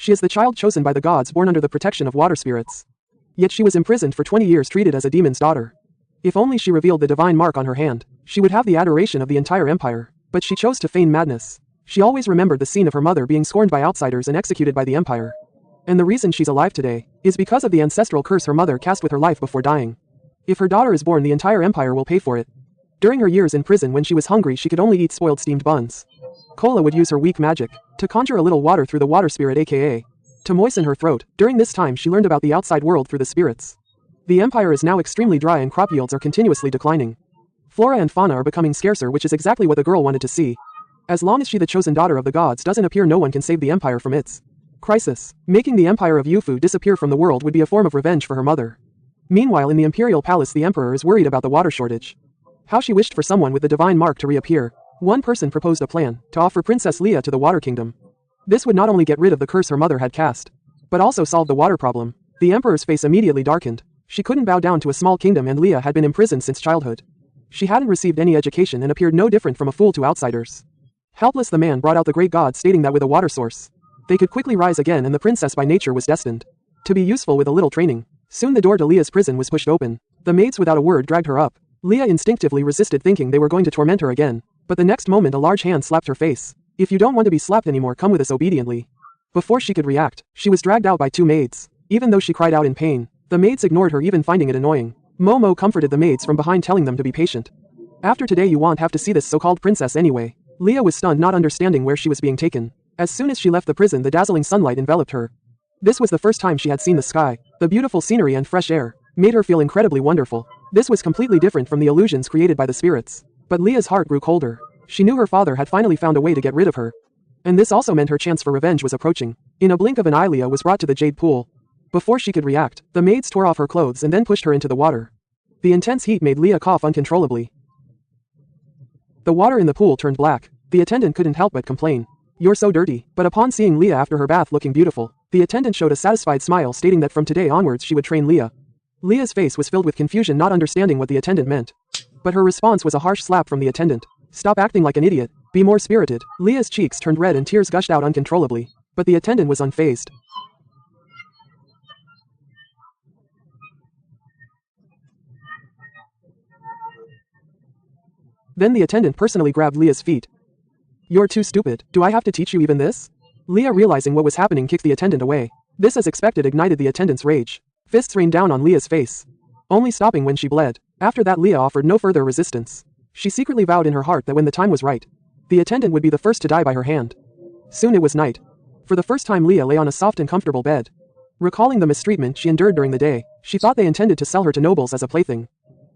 She is the child chosen by the gods born under the protection of water spirits. Yet she was imprisoned for 20 years treated as a demon's daughter. If only she revealed the divine mark on her hand, she would have the adoration of the entire empire, but she chose to feign madness. She always remembered the scene of her mother being scorned by outsiders and executed by the empire. And the reason she's alive today is because of the ancestral curse her mother cast with her life before dying. If her daughter is born, the entire empire will pay for it. During her years in prison, when she was hungry, she could only eat spoiled steamed buns. Kola would use her weak magic to conjure a little water through the water spirit, aka to moisten her throat. During this time she learned about the outside world through the spirits. The empire is now extremely dry and crop yields are continuously declining. Flora and fauna are becoming scarcer, which is exactly what the girl wanted to see. As long as she, the chosen daughter of the gods, doesn't appear, no one can save the empire from its crisis. Making the empire of Yufu disappear from the world would be a form of revenge for her mother. Meanwhile, in the imperial palace, the emperor is worried about the water shortage. How she wished for someone with the divine mark to reappear. One person proposed a plan to offer Princess Leah to the Water Kingdom. This would not only get rid of the curse her mother had cast, but also solve the water problem. The emperor's face immediately darkened. She couldn't bow down to a small kingdom, and Leah had been imprisoned since childhood. She hadn't received any education and appeared no different from a fool to outsiders. Helpless, the man brought out the great god, stating that with a water source, they could quickly rise again, and the princess by nature was destined to be useful with a little training. Soon the door to Leah's prison was pushed open. The maids without a word dragged her up. Leah instinctively resisted, thinking they were going to torment her again. But the next moment a large hand slapped her face. "If you don't want to be slapped anymore, come with us obediently." Before she could react, she was dragged out by two maids. Even though she cried out in pain, the maids ignored her, even finding it annoying. Momo comforted the maids from behind, telling them to be patient. "After today you won't have to see this so-called princess anyway." Leah was stunned, not understanding where she was being taken. As soon as she left the prison, the dazzling sunlight enveloped her. This was the first time she had seen the sky. The beautiful scenery and fresh air made her feel incredibly wonderful. This was completely different from the illusions created by the spirits. But Leah's heart grew colder. She knew her father had finally found a way to get rid of her. And this also meant her chance for revenge was approaching. In a blink of an eye, Leah was brought to the jade pool. Before she could react, the maids tore off her clothes and then pushed her into the water. The intense heat made Leah cough uncontrollably. The water in the pool turned black. The attendant couldn't help but complain. "You're so dirty." But upon seeing Leah after her bath looking beautiful, the attendant showed a satisfied smile, stating that from today onwards she would train Leah. Leah's face was filled with confusion, not understanding what the attendant meant. But her response was a harsh slap from the attendant. "Stop acting like an idiot. Be more spirited." Leah's cheeks turned red and tears gushed out uncontrollably. But the attendant was unfazed. Then the attendant personally grabbed Leah's feet. "You're too stupid. Do I have to teach you even this?" Leah, realizing what was happening, kicked the attendant away. This, as expected, ignited the attendant's rage. Fists rained down on Leah's face, only stopping when she bled. After that, Leah offered no further resistance. She secretly vowed in her heart that when the time was right, the attendant would be the first to die by her hand. Soon it was night. For the first time, Leah lay on a soft and comfortable bed. Recalling the mistreatment she endured during the day, she thought they intended to sell her to nobles as a plaything.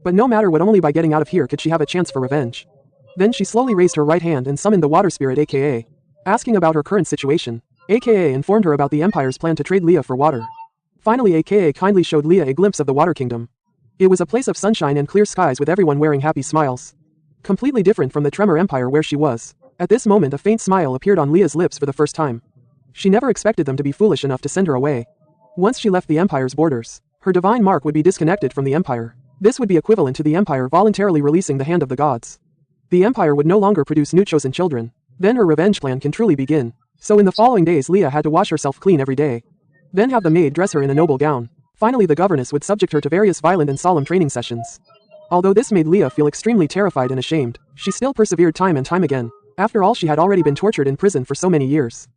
But no matter what, only by getting out of here could she have a chance for revenge. Then she slowly raised her right hand and summoned the water spirit, aka asking about her current situation. Aka informed her about the empire's plan to trade Leah for water. Finally, aka kindly showed Leah a glimpse of the Water Kingdom. It was a place of sunshine and clear skies, with everyone wearing happy smiles. Completely different from the Tremor Empire where she was. At this moment a faint smile appeared on Leah's lips for the first time. She never expected them to be foolish enough to send her away. Once she left the empire's borders, her divine mark would be disconnected from the empire. This would be equivalent to the empire voluntarily releasing the hand of the gods. The empire would no longer produce new chosen children. Then her revenge plan can truly begin. So in the following days, Leah had to wash herself clean every day. Then have the maid dress her in a noble gown. Finally, the governess would subject her to various violent and solemn training sessions. Although this made Leah feel extremely terrified and ashamed, she still persevered time and time again. After all, she had already been tortured in prison for so many years.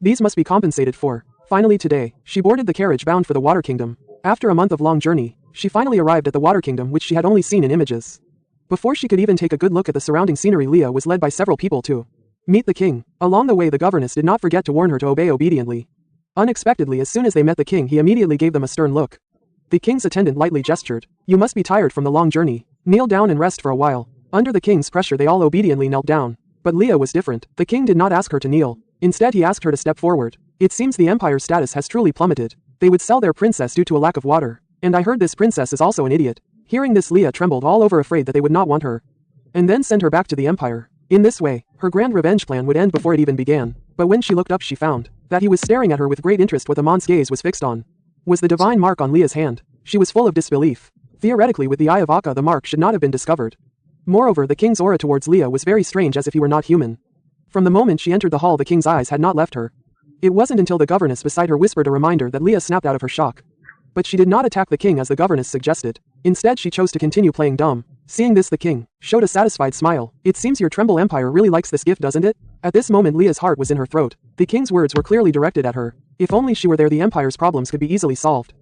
These must be compensated for. Finally today, she boarded the carriage bound for the Water Kingdom. After a month of long journey, she finally arrived at the Water Kingdom, which she had only seen in images. Before she could even take a good look at the surrounding scenery, Leah was led by several people to meet the king. Along the way, the governess did not forget to warn her to obey obediently. Unexpectedly, as soon as they met the king, he immediately gave them a stern look. The king's attendant lightly gestured. "You must be tired from the long journey. Kneel down and rest for a while." Under the king's pressure, they all obediently knelt down. But Leah was different. The king did not ask her to kneel. Instead, he asked her to step forward. It seems the empire's status has truly plummeted. They would sell their princess due to a lack of water. And I heard this princess is also an idiot. Hearing this, Leah trembled all over, afraid that they would not want her and then send her back to the empire. In this way, her grand revenge plan would end before it even began. But when she looked up, she found that he was staring at her with great interest. What the man's gaze was fixed on was the divine mark on Leah's hand. She was full of disbelief. Theoretically, with the eye of Akka, the mark should not have been discovered. Moreover, the king's aura towards Leah was very strange, as if he were not human. From the moment she entered the hall, the king's eyes had not left her. It wasn't until the governess beside her whispered a reminder that Leah snapped out of her shock. But she did not attack the king as the governess suggested. Instead she chose to continue playing dumb. Seeing this the king showed a satisfied smile. It seems your Tremble Empire really likes this gift, doesn't it? At this moment Leah's heart was in her throat. The king's words were clearly directed at her. If only she were there, the empire's problems could be easily solved.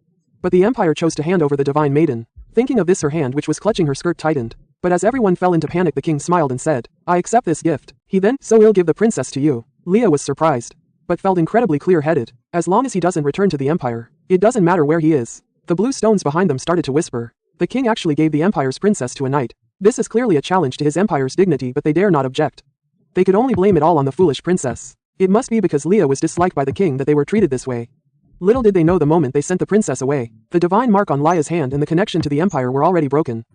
But the empire chose to hand over the divine maiden. Thinking of this, her hand which was clutching her skirt tightened. But as everyone fell into panic, the king smiled and said, "I accept this gift." He then, "So he'll give the princess to you." Leah was surprised, but felt incredibly clear-headed. As long as he doesn't return to the empire, it doesn't matter where he is. The blue stones behind them started to whisper. The king actually gave the empire's princess to a knight. This is clearly a challenge to his empire's dignity, but they dare not object. They could only blame it all on the foolish princess. It must be because Leah was disliked by the king that they were treated this way. Little did they know the moment they sent the princess away, the divine mark on Leah's hand and the connection to the empire were already broken.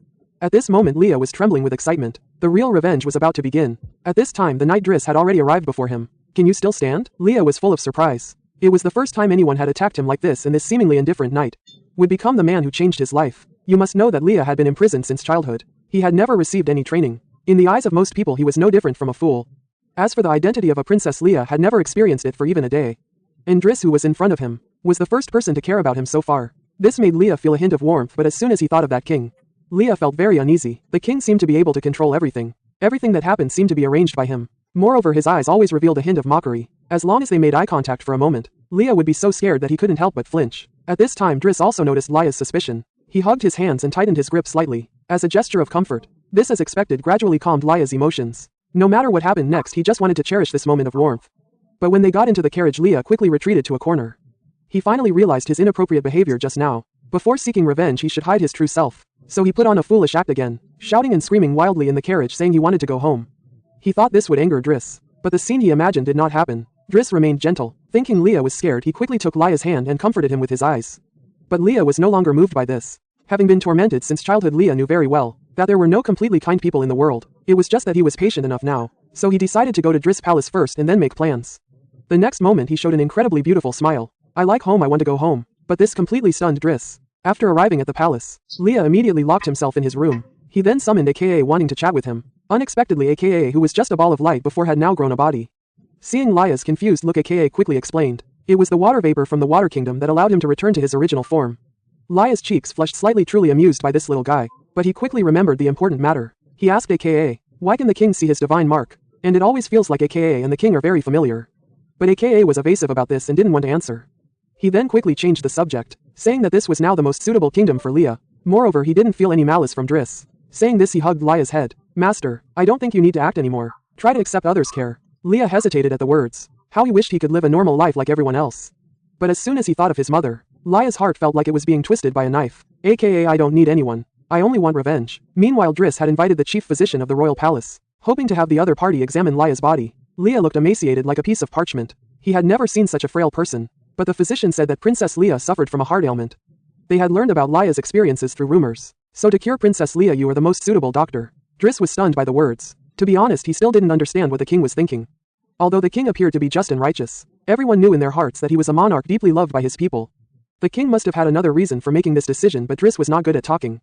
At this moment Leah was trembling with excitement. The real revenge was about to begin. At this time the knight Driss had already arrived before him. "Can you still stand?" Leah was full of surprise. It was the first time anyone had attacked him like this, and this seemingly indifferent knight would become the man who changed his life. You must know that Leah had been imprisoned since childhood. He had never received any training. In the eyes of most people he was no different from a fool. As for the identity of a princess, Leah had never experienced it for even a day. And Driss, who was in front of him, was the first person to care about him so far. This made Leah feel a hint of warmth, but as soon as he thought of that king, Leah felt very uneasy. The king seemed to be able to control everything. Everything that happened seemed to be arranged by him. Moreover, his eyes always revealed a hint of mockery. As long as they made eye contact for a moment, Leah would be so scared that he couldn't help but flinch. At this time Driss also noticed Leah's suspicion. He hugged his hands and tightened his grip slightly, as a gesture of comfort. This, as expected, gradually calmed Leah's emotions. No matter what happened next, he just wanted to cherish this moment of warmth. But when they got into the carriage, Leah quickly retreated to a corner. He finally realized his inappropriate behavior just now. Before seeking revenge, he should hide his true self. So he put on a foolish act again, shouting and screaming wildly in the carriage, saying he wanted to go home. He thought this would anger Driss, but the scene he imagined did not happen. Driss remained gentle. Thinking Leah was scared, he quickly took Leah's hand and comforted him with his eyes. But Leah was no longer moved by this. Having been tormented since childhood, Leah knew very well that there were no completely kind people in the world. It was just that he was patient enough now. So he decided to go to Driss' palace first and then make plans. The next moment he showed an incredibly beautiful smile. "I like home, I want to go home." But this completely stunned Driss. After arriving at the palace, Leah immediately locked himself in his room. He then summoned aka wanting to chat with him. Unexpectedly, aka, who was just a ball of light before, had now grown a body. Seeing Leah's confused look, aka quickly explained. It was the water vapor from the Water Kingdom that allowed him to return to his original form. Leah's cheeks flushed slightly, truly amused by this little guy. But he quickly remembered the important matter. He asked aka, "Why can the king see his divine mark? And it always feels like aka and the king are very familiar." But aka was evasive about this and didn't want to answer. He then quickly changed the subject, saying that this was now the most suitable kingdom for Leah. Moreover, he didn't feel any malice from Driss. Saying this, he hugged Leah's head. "Master, I don't think you need to act anymore. Try to accept others' care." Leah hesitated at the words. How he wished he could live a normal life like everyone else. But as soon as he thought of his mother, Leah's heart felt like it was being twisted by a knife. "Aka, I don't need anyone. I only want revenge." Meanwhile, Driss had invited the chief physician of the royal palace, hoping to have the other party examine Leah's body. Leah looked emaciated like a piece of parchment. He had never seen such a frail person. But the physician said that Princess Leah suffered from a heart ailment. They had learned about Leah's experiences through rumors. "So to cure Princess Leah, you are the most suitable doctor." Driss was stunned by the words. To be honest, he still didn't understand what the king was thinking. Although the king appeared to be just and righteous, everyone knew in their hearts that he was a monarch deeply loved by his people. The king must have had another reason for making this decision, but Driss was not good at talking.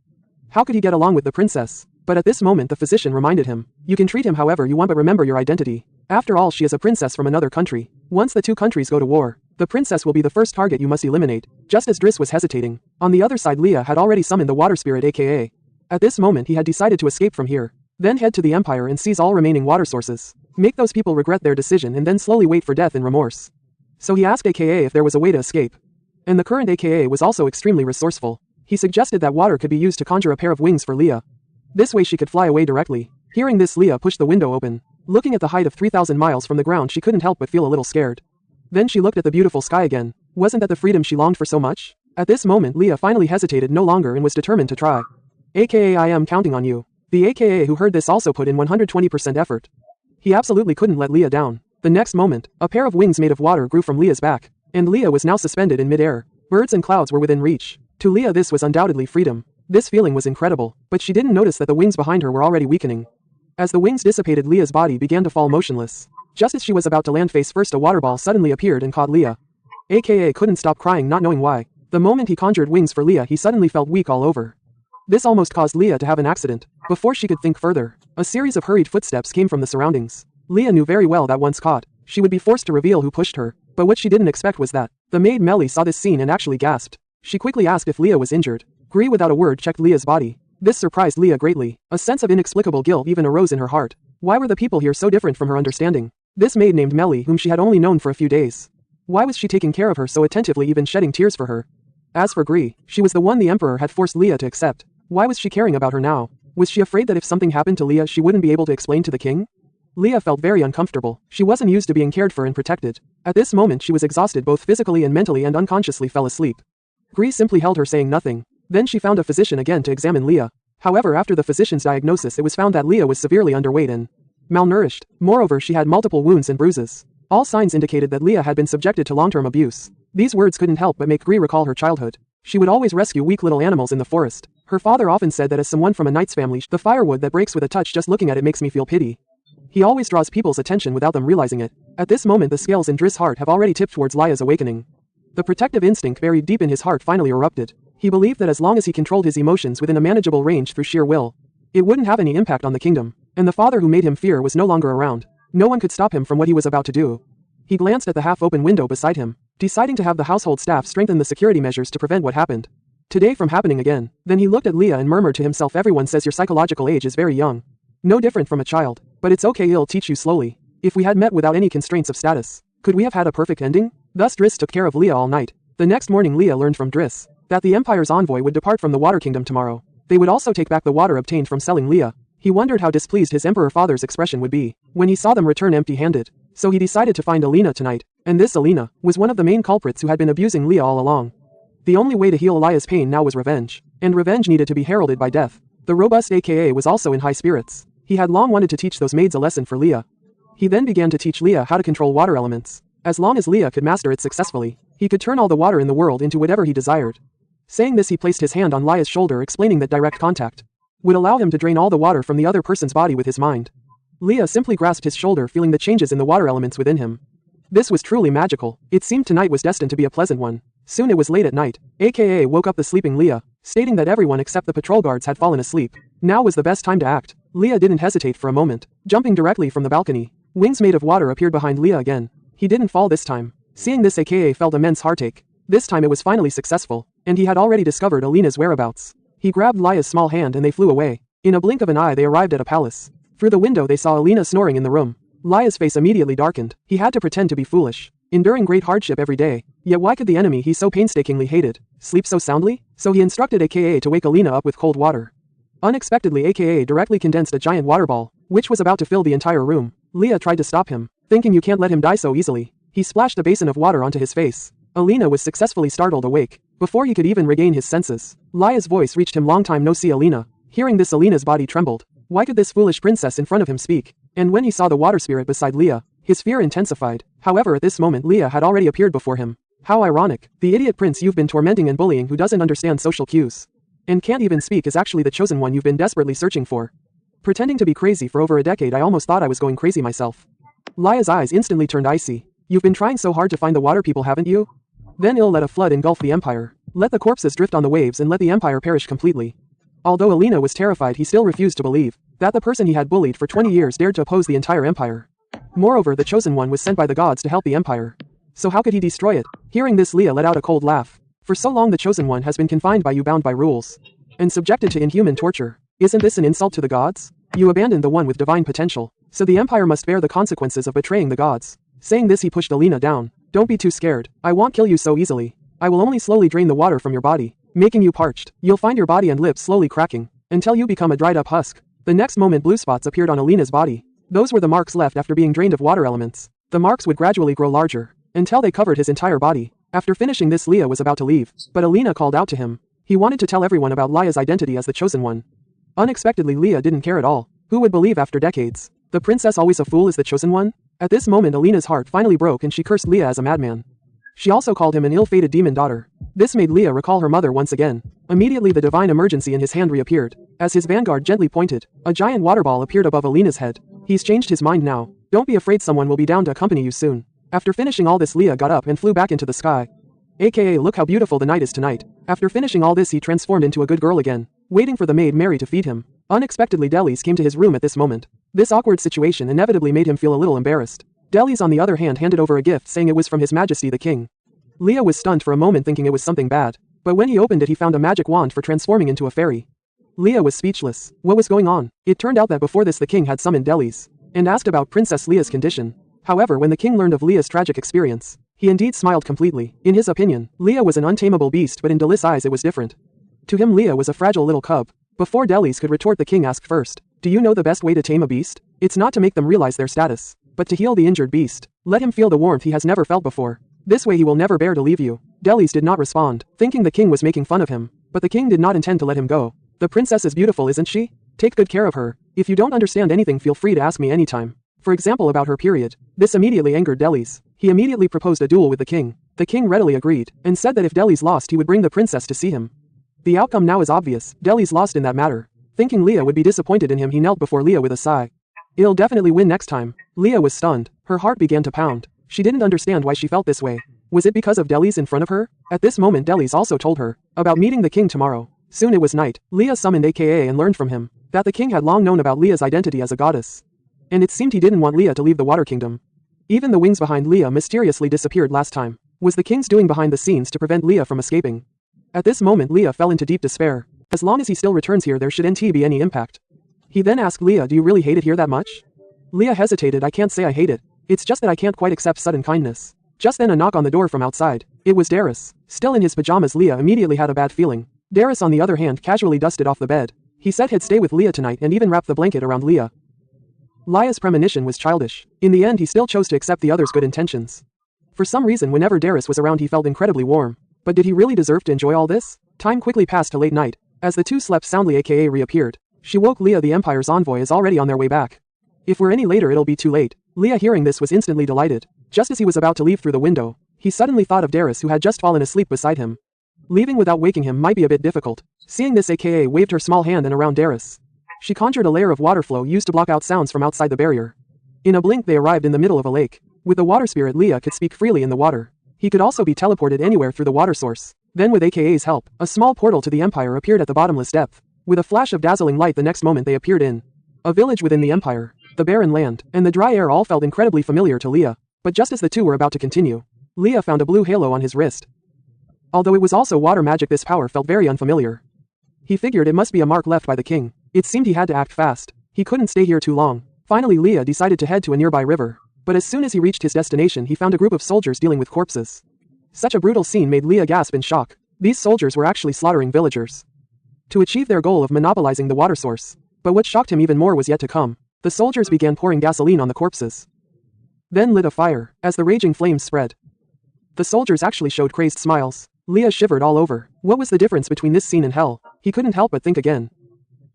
How could he get along with the princess? But at this moment the physician reminded him, "You can treat him however you want, but remember your identity. After all, she is a princess from another country. Once the two countries go to war, the princess will be the first target you must eliminate." Just as Driss was hesitating, on the other side Leah had already summoned the water spirit, aka. At this moment he had decided to escape from here. Then head to the empire and seize all remaining water sources. Make those people regret their decision and then slowly wait for death in remorse. So he asked aka if there was a way to escape. And the current aka was also extremely resourceful. He suggested that water could be used to conjure a pair of wings for Leah. This way she could fly away directly. Hearing this, Leah pushed the window open. Looking at the height of 3,000 miles from the ground, she couldn't help but feel a little scared. Then she looked at the beautiful sky again. Wasn't that the freedom she longed for so much? At this moment Leah finally hesitated no longer and was determined to try. "Aka, I am counting on you." The aka who heard this also put in 120% effort. He absolutely couldn't let Leah down. The next moment, a pair of wings made of water grew from Leah's back, and Leah was now suspended in midair. Birds and clouds were within reach. To Leah this was undoubtedly freedom. This feeling was incredible, but she didn't notice that the wings behind her were already weakening. As the wings dissipated, Leah's body began to fall motionless. Just as she was about to land face first, a water ball suddenly appeared and caught Leah. Aka couldn't stop crying, not knowing why. The moment he conjured wings for Leah, he suddenly felt weak all over. This almost caused Leah to have an accident. Before she could think further, a series of hurried footsteps came from the surroundings. Leah knew very well that once caught, she would be forced to reveal who pushed her. But what she didn't expect was that the maid Melly saw this scene and actually gasped. She quickly asked if Leah was injured. Gree without a word checked Leah's body. This surprised Leah greatly. A sense of inexplicable guilt even arose in her heart. Why were the people here so different from her understanding? This maid named Melly, whom she had only known for a few days. Why was she taking care of her so attentively, even shedding tears for her? As for Gree, she was the one the Emperor had forced Leah to accept. Why was she caring about her now? Was she afraid that if something happened to Leah she wouldn't be able to explain to the king? Leah felt very uncomfortable. She wasn't used to being cared for and protected. At this moment she was exhausted both physically and mentally and unconsciously fell asleep. Gree simply held her saying nothing. Then she found a physician again to examine Leah. However, after the physician's diagnosis it was found that Leah was severely underweight and malnourished. Moreover, she had multiple wounds and bruises. All signs indicated that Leah had been subjected to long-term abuse. These words couldn't help but make Gree recall her childhood. She would always rescue weak little animals in the forest. Her father often said that as someone from a knight's family, the firewood that breaks with a touch, just looking at it makes me feel pity. He always draws people's attention without them realizing it. At this moment the scales in Driss' heart have already tipped towards Leah's awakening. The protective instinct buried deep in his heart finally erupted. He believed that as long as he controlled his emotions within a manageable range through sheer will, it wouldn't have any impact on the kingdom. And the father who made him fear was no longer around. No one could stop him from what he was about to do. He glanced at the half-open window beside him, deciding to have the household staff strengthen the security measures to prevent what happened today from happening again. Then he looked at Leah and murmured to himself, everyone says your psychological age is very young. No different from a child. But it's okay, it'll teach you slowly. If we had met without any constraints of status, could we have had a perfect ending? Thus Driss took care of Leah all night. The next morning Leah learned from Driss that the Empire's envoy would depart from the Water Kingdom tomorrow. They would also take back the water obtained from selling Leah. He wondered how displeased his Emperor father's expression would be when he saw them return empty-handed. So he decided to find Alina tonight. And this Alina was one of the main culprits who had been abusing Leah all along. The only way to heal Elia's pain now was revenge. And revenge needed to be heralded by death. The robust aka was also in high spirits. He had long wanted to teach those maids a lesson for Leah. He then began to teach Leah how to control water elements. As long as Leah could master it successfully, he could turn all the water in the world into whatever he desired. Saying this, he placed his hand on Leah's shoulder, explaining that direct contact would allow him to drain all the water from the other person's body with his mind. Leah simply grasped his shoulder, feeling the changes in the water elements within him. This was truly magical. It seemed tonight was destined to be a pleasant one. Soon it was late at night. aka woke up the sleeping Leah, stating that everyone except the patrol guards had fallen asleep. Now was the best time to act. Leah didn't hesitate for a moment, jumping directly from the balcony. Wings made of water appeared behind Leah again. He didn't fall this time. Seeing this, aka felt immense heartache. This time it was finally successful, and he had already discovered Alina's whereabouts. He grabbed Leah's small hand and they flew away. In a blink of an eye they arrived at a palace. Through the window they saw Alina snoring in the room. Leah's face immediately darkened. He had to pretend to be foolish, enduring great hardship every day. Yet why could the enemy he so painstakingly hated sleep so soundly? So he instructed aka to wake Alina up with cold water. Unexpectedly, aka directly condensed a giant water ball, which was about to fill the entire room. Leah tried to stop him, thinking you can't let him die so easily. He splashed a basin of water onto his face. Alina was successfully startled awake. Before he could even regain his senses, Leah's voice reached him. Long time no see, Alina. Hearing this, Alina's body trembled. Why could this foolish princess in front of him speak? And when he saw the water spirit beside Leah, his fear intensified. However, at this moment Leah had already appeared before him. How ironic. The idiot prince you've been tormenting and bullying, who doesn't understand social cues and can't even speak, is actually the chosen one you've been desperately searching for. Pretending to be crazy for over a decade, I almost thought I was going crazy myself. Leah's eyes instantly turned icy. You've been trying so hard to find the water people, haven't you? Then let a flood engulf the empire. Let the corpses drift on the waves and let the empire perish completely. Although Alina was terrified, he still refused to believe that the person he had bullied for 20 years dared to oppose the entire empire. Moreover, the chosen one was sent by the gods to help the empire. So how could he destroy it? Hearing this, Leah let out a cold laugh. For so long the chosen one has been confined by you, bound by rules, and subjected to inhuman torture. Isn't this an insult to the gods? You abandoned the one with divine potential, so the empire must bear the consequences of betraying the gods. Saying this, he pushed Alina down. Don't be too scared. I won't kill you so easily. I will only slowly drain the water from your body, making you parched. You'll find your body and lips slowly cracking until you become a dried up husk. The next moment blue spots appeared on Alina's body. Those were the marks left after being drained of water elements. The marks would gradually grow larger until they covered his entire body. After finishing this, Leah was about to leave, but Alina called out to him. He wanted to tell everyone about Leah's identity as the chosen one. Unexpectedly, Leah didn't care at all. Who would believe after decades? The princess always a fool is the chosen one? At this moment Alina's heart finally broke and she cursed Leah as a madman. She also called him an ill-fated demon daughter. This made Leah recall her mother once again. Immediately the divine emergency in his hand reappeared. As his vanguard gently pointed, a giant water ball appeared above Alina's head. He's changed his mind now. Don't be afraid, someone will be down to accompany you soon. After finishing all this, Leah got up and flew back into the sky. aka look how beautiful the night is tonight. After finishing all this, he transformed into a good girl again, waiting for the maid Mary to feed him. Unexpectedly, Delis came to his room at this moment. This awkward situation inevitably made him feel a little embarrassed. Delis on the other hand handed over a gift saying it was from His Majesty the King. Leah was stunned for a moment thinking it was something bad, but when he opened it he found a magic wand for transforming into a fairy. Leah was speechless. What was going on? It turned out that before this the king had summoned Delis and asked about Princess Leah's condition. However, when the king learned of Leah's tragic experience, he indeed smiled completely. In his opinion, Leah was an untamable beast, but in Delis' eyes it was different. To him Leah was a fragile little cub. Before Delis could retort, the king asked first, "Do you know the best way to tame a beast? It's not to make them realize their status, but to heal the injured beast. Let him feel the warmth he has never felt before. This way he will never bear to leave you." Delis did not respond, thinking the king was making fun of him, but the king did not intend to let him go. "The princess is beautiful, isn't she? Take good care of her. If you don't understand anything, feel free to ask me anytime. For example, about her period." This immediately angered Delis. He immediately proposed a duel with the king. The king readily agreed, and said that if Delis lost he would bring the princess to see him. The outcome now is obvious. Delis lost in that matter. Thinking Leah would be disappointed in him, he knelt before Leah with a sigh. "I'll definitely win next time." Leah was stunned. Her heart began to pound. She didn't understand why she felt this way. Was it because of Delis in front of her? At this moment Delis also told her about meeting the king tomorrow. Soon it was night. Leah summoned AKA and learned from him that the king had long known about Leah's identity as a goddess. And it seemed he didn't want Leah to leave the Water Kingdom. Even the wings behind Leah mysteriously disappeared last time. Was the king's doing behind the scenes to prevent Leah from escaping? At this moment Leah fell into deep despair. As long as he still returns here there shouldn't be any impact. He then asked Leah, "Do you really hate it here that much?" Leah hesitated. "I can't say I hate it. It's just that I can't quite accept sudden kindness." Just then a knock on the door from outside. It was Darius. Still in his pajamas, Leah immediately had a bad feeling. Darius on the other hand casually dusted off the bed. He said he'd stay with Leah tonight and even wrapped the blanket around Leah. Leah's premonition was childish. In the end he still chose to accept the other's good intentions. For some reason whenever Darius was around he felt incredibly warm. But did he really deserve to enjoy all this? Time quickly passed to late night. As the two slept soundly, AKA reappeared. She woke Leah. The Empire's envoy is already on their way back. If we're any later it'll be too late. Leah hearing this was instantly delighted. Just as he was about to leave through the window, he suddenly thought of Darius who had just fallen asleep beside him. Leaving without waking him might be a bit difficult. Seeing this, AKA waved her small hand and around Darius. She conjured a layer of water flow used to block out sounds from outside the barrier. In a blink they arrived in the middle of a lake. With the water spirit Leah could speak freely in the water. He could also be teleported anywhere through the water source. Then with AKA's help, a small portal to the Empire appeared at the bottomless depth. With a flash of dazzling light the next moment they appeared in a village within the Empire. The barren land and the dry air all felt incredibly familiar to Leah. But just as the two were about to continue, Leah found a blue halo on his wrist. Although it was also water magic, this power felt very unfamiliar. He figured it must be a mark left by the king. It seemed he had to act fast. He couldn't stay here too long. Finally Leah decided to head to a nearby river. But as soon as he reached his destination he found a group of soldiers dealing with corpses. Such a brutal scene made Leah gasp in shock. These soldiers were actually slaughtering villagers to achieve their goal of monopolizing the water source. But what shocked him even more was yet to come. The soldiers began pouring gasoline on the corpses, then lit a fire. As the raging flames spread, the soldiers actually showed crazed smiles. Leah shivered all over. What was the difference between this scene and hell? He couldn't help but think again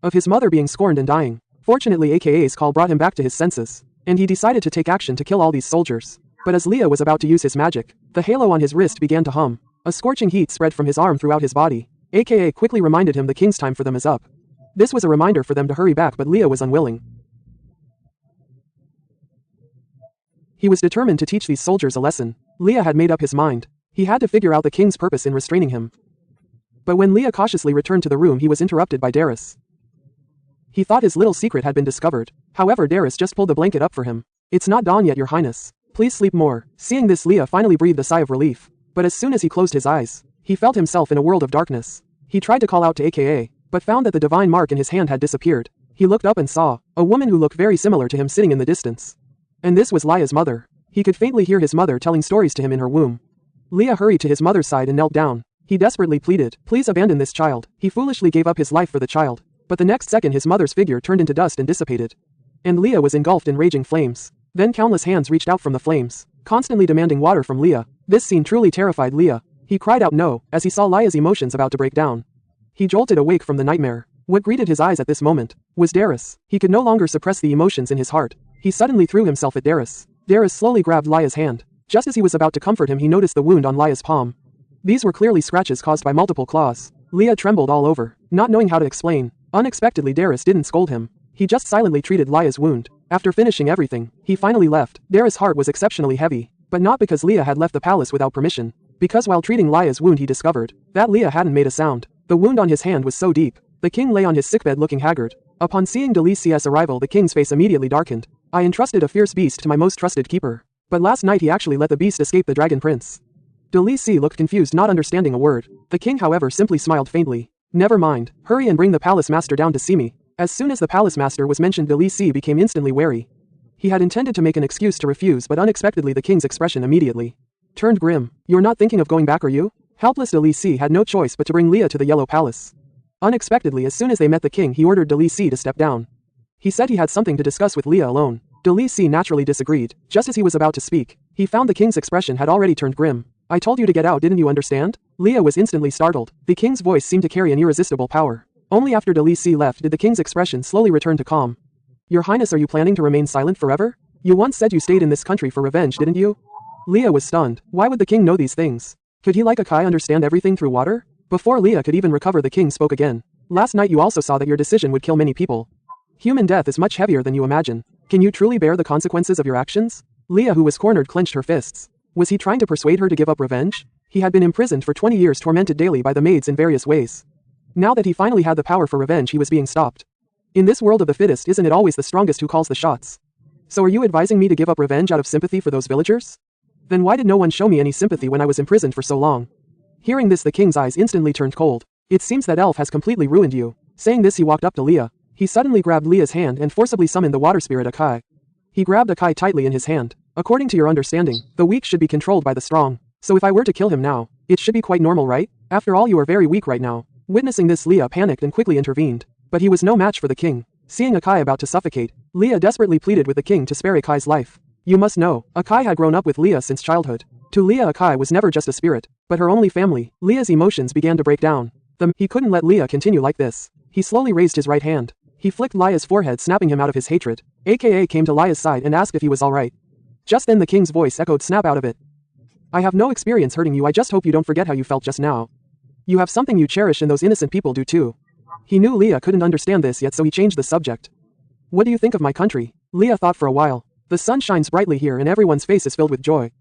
of his mother being scorned and dying. Fortunately AKA's call brought him back to his senses, and he decided to take action to kill all these soldiers. But as Leah was about to use his magic, the halo on his wrist began to hum. A scorching heat spread from his arm throughout his body. AKA quickly reminded him the king's time for them is up. This was a reminder for them to hurry back, but Leah was unwilling. He was determined to teach these soldiers a lesson. Leah had made up his mind. He had to figure out the king's purpose in restraining him. But when Leah cautiously returned to the room he was interrupted by Darius. He thought his little secret had been discovered. However Darius just pulled the blanket up for him. "It's not dawn yet, your highness. Please sleep more." Seeing this Leah finally breathed a sigh of relief. But as soon as he closed his eyes, he felt himself in a world of darkness. He tried to call out to AKA, but found that the divine mark in his hand had disappeared. He looked up and saw a woman who looked very similar to him sitting in the distance. And this was Leah's mother. He could faintly hear his mother telling stories to him in her womb. Leah hurried to his mother's side and knelt down. He desperately pleaded, "Please abandon this child." He foolishly gave up his life for the child. But the next second his mother's figure turned into dust and dissipated. And Leah was engulfed in raging flames. Then countless hands reached out from the flames, constantly demanding water from Leah. This scene truly terrified Leah. He cried out no, as he saw Leah's emotions about to break down. He jolted awake from the nightmare. What greeted his eyes at this moment was Darius. He could no longer suppress the emotions in his heart. He suddenly threw himself at Darius. Darius slowly grabbed Leah's hand. Just as he was about to comfort him he noticed the wound on Leah's palm. These were clearly scratches caused by multiple claws. Leah trembled all over, not knowing how to explain. Unexpectedly Darius didn't scold him. He just silently treated Leah's wound. After finishing everything, he finally left. Darius' heart was exceptionally heavy, but not because Leah had left the palace without permission. Because while treating Leah's wound he discovered that Leah hadn't made a sound. The wound on his hand was so deep. The king lay on his sickbed looking haggard. Upon seeing Delicia's arrival the king's face immediately darkened. I entrusted a fierce beast to my most trusted keeper. But last night he actually let the beast escape the dragon prince. Delisi looked confused, not understanding a word. The king, however, simply smiled faintly. Never mind, hurry and bring the palace master down to see me. As soon as the palace master was mentioned, Delisi became instantly wary. He had intended to make an excuse to refuse, but unexpectedly the king's expression immediately turned grim. You're not thinking of going back, are you? Helpless Delisi had no choice but to bring Leah to the Yellow Palace. Unexpectedly, as soon as they met the king, he ordered Delisi to step down. He said he had something to discuss with Leah alone. Delisi naturally disagreed. Just as he was about to speak, he found the king's expression had already turned grim. I told you to get out, didn't you understand? Leah was instantly startled. The king's voice seemed to carry an irresistible power. Only after Delisi left did the king's expression slowly return to calm. Your Highness, are you planning to remain silent forever? You once said you stayed in this country for revenge, didn't you? Leah was stunned. Why would the king know these things? Could he like Akai understand everything through water? Before Leah could even recover, the king spoke again. Last night you also saw that your decision would kill many people. Human death is much heavier than you imagine. Can you truly bear the consequences of your actions? Leah, who was cornered, clenched her fists. Was he trying to persuade her to give up revenge? He had been imprisoned for 20 years, tormented daily by the maids in various ways. Now that he finally had the power for revenge, he was being stopped. In this world of the fittest, isn't it always the strongest who calls the shots? So are you advising me to give up revenge out of sympathy for those villagers? Then why did no one show me any sympathy when I was imprisoned for so long? Hearing this, the king's eyes instantly turned cold. It seems that elf has completely ruined you. Saying this, he walked up to Leah. He suddenly grabbed Leah's hand and forcibly summoned the water spirit Akai. He grabbed Akai tightly in his hand. According to your understanding, the weak should be controlled by the strong. So if I were to kill him now, it should be quite normal, right? After all, you are very weak right now. Witnessing this, Leah panicked and quickly intervened. But he was no match for the king. Seeing Akai about to suffocate, Leah desperately pleaded with the king to spare Akai's life. You must know, Akai had grown up with Leah since childhood. To Leah, Akai was never just a spirit, but her only family. Leah's emotions began to break down. He couldn't let Leah continue like this. He slowly raised his right hand. He flicked Leah's forehead, snapping him out of his hatred. AKA came to Leah's side and asked if he was alright. Just then the king's voice echoed, snap out of it. I have no experience hurting you, I just hope you don't forget how you felt just now. You have something you cherish and those innocent people do too. He knew Leah couldn't understand this yet, so he changed the subject. What do you think of my country? Leah thought for a while. The sun shines brightly here and everyone's face is filled with joy.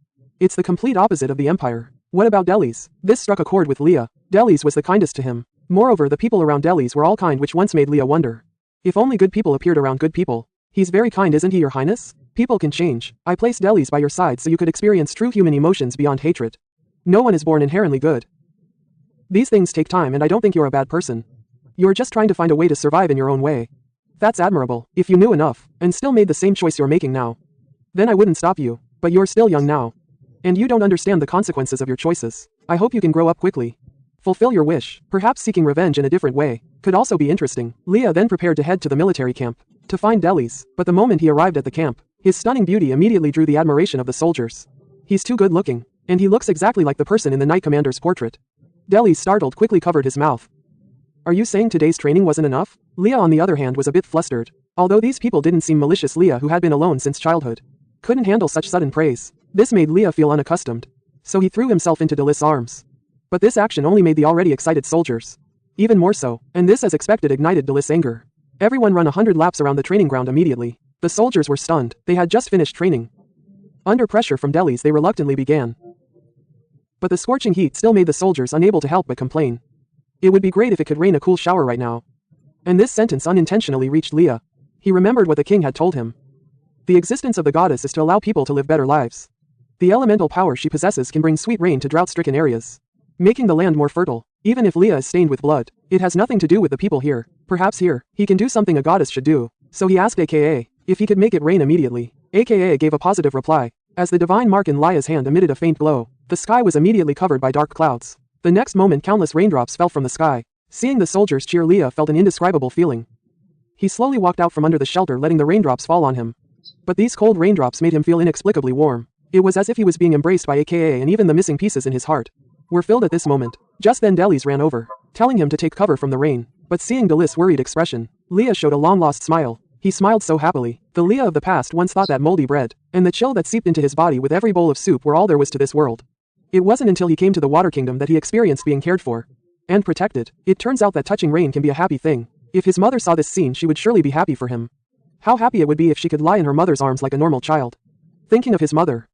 It's the complete opposite of the empire. What about Delhi's? This struck a chord with Leah. Delhi's was the kindest to him. Moreover, the people around Delhi's were all kind, which once made Leah wonder. If only good people appeared around good people. He's very kind, isn't he, your highness? People can change. I placed Delhi's by your side so you could experience true human emotions beyond hatred. No one is born inherently good. These things take time and I don't think you're a bad person. You're just trying to find a way to survive in your own way. That's admirable. If you knew enough, and still made the same choice you're making now, then I wouldn't stop you. But you're still young now. And you don't understand the consequences of your choices. I hope you can grow up quickly. Fulfill your wish. Perhaps seeking revenge in a different way could also be interesting. Leah then prepared to head to the military camp to find Delhi's, but the moment he arrived at the camp, his stunning beauty immediately drew the admiration of the soldiers. He's too good looking, and he looks exactly like the person in the Knight Commander's portrait. Delhi, startled, quickly covered his mouth. Are you saying today's training wasn't enough? Leah, on the other hand, was a bit flustered. Although these people didn't seem malicious, Leah, who had been alone since childhood, couldn't handle such sudden praise. This made Leah feel unaccustomed. So he threw himself into Delis's arms. But this action only made the already excited soldiers even more so, and this, as expected, ignited Delis's anger. Everyone ran 100 laps around the training ground immediately. The soldiers were stunned. They had just finished training. Under pressure from Delhi's, they reluctantly began. But the scorching heat still made the soldiers unable to help but complain. It would be great if it could rain a cool shower right now. And this sentence unintentionally reached Leah. He remembered what the king had told him. The existence of the goddess is to allow people to live better lives. The elemental power she possesses can bring sweet rain to drought-stricken areas, making the land more fertile. Even if Leah is stained with blood, it has nothing to do with the people here. Perhaps here, he can do something a goddess should do. So he asked AKA if he could make it rain immediately. AKA gave a positive reply. As the divine mark in Leah's hand emitted a faint glow, the sky was immediately covered by dark clouds. The next moment, countless raindrops fell from the sky. Seeing the soldiers cheer, Leah felt an indescribable feeling. He slowly walked out from under the shelter, letting the raindrops fall on him. But these cold raindrops made him feel inexplicably warm. It was as if he was being embraced by AKA, and even the missing pieces in his heart were filled at this moment. Just then Delhi's ran over, telling him to take cover from the rain. But seeing Delis's worried expression, Leah showed a long-lost smile. He smiled so happily. The Leah of the past once thought that moldy bread and the chill that seeped into his body with every bowl of soup were all there was to this world. It wasn't until he came to the Water Kingdom that he experienced being cared for and protected. It turns out that touching rain can be a happy thing. If his mother saw this scene, she would surely be happy for him. How happy it would be if she could lie in her mother's arms like a normal child. Thinking of his mother,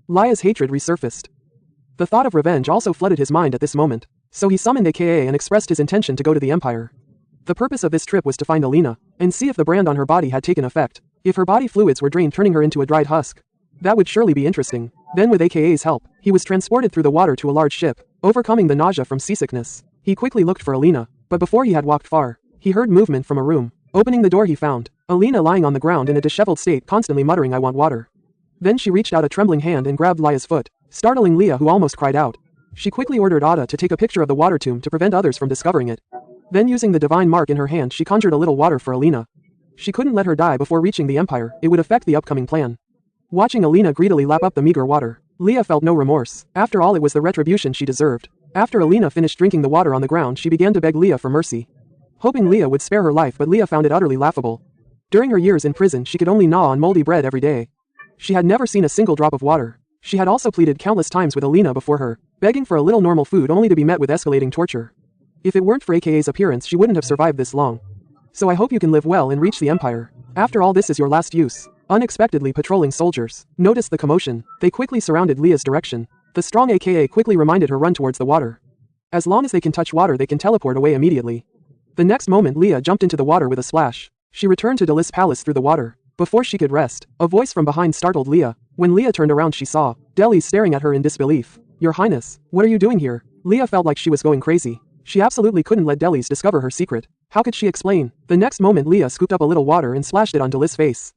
Leah's hatred resurfaced. The thought of revenge also flooded his mind at this moment, so he summoned AKA and expressed his intention to go to the Empire. The purpose of this trip was to find Alina and see if the brand on her body had taken effect. If her body fluids were drained, turning her into a dried husk. That would surely be interesting. Then with AKA's help, he was transported through the water to a large ship, overcoming the nausea from seasickness. He quickly looked for Alina, but before he had walked far, he heard movement from a room. Opening the door, he found Alina lying on the ground in a disheveled state, constantly muttering, "I want water." Then she reached out a trembling hand and grabbed Leah's foot, startling Leah, who almost cried out. She quickly ordered Ada to take a picture of the water tomb to prevent others from discovering it. Then using the divine mark in her hand, she conjured a little water for Alina. She couldn't let her die before reaching the Empire, it would affect the upcoming plan. Watching Alina greedily lap up the meager water, Leah felt no remorse. After all, it was the retribution she deserved. After Alina finished drinking the water on the ground, she began to beg Leah for mercy, hoping Leah would spare her life, but Leah found it utterly laughable. During her years in prison, she could only gnaw on moldy bread every day. She had never seen a single drop of water. She had also pleaded countless times with Alina before her, begging for a little normal food only to be met with escalating torture. If it weren't for AKA's appearance, she wouldn't have survived this long. So I hope you can live well and reach the Empire. After all, this is your last use. Unexpectedly, patrolling soldiers noticed the commotion. They quickly surrounded Leah's direction. The strong AKA quickly reminded her run towards the water. As long as they can touch water, they can teleport away immediately. The next moment, Leah jumped into the water with a splash. She returned to Delis' palace through the water. Before she could rest, a voice from behind startled Leah. When Leah turned around, she saw Delis staring at her in disbelief. "Your Highness, what are you doing here?" Leah felt like she was going crazy. She absolutely couldn't let Delis discover her secret. How could she explain? The next moment, Leah scooped up a little water and splashed it on Delis' face.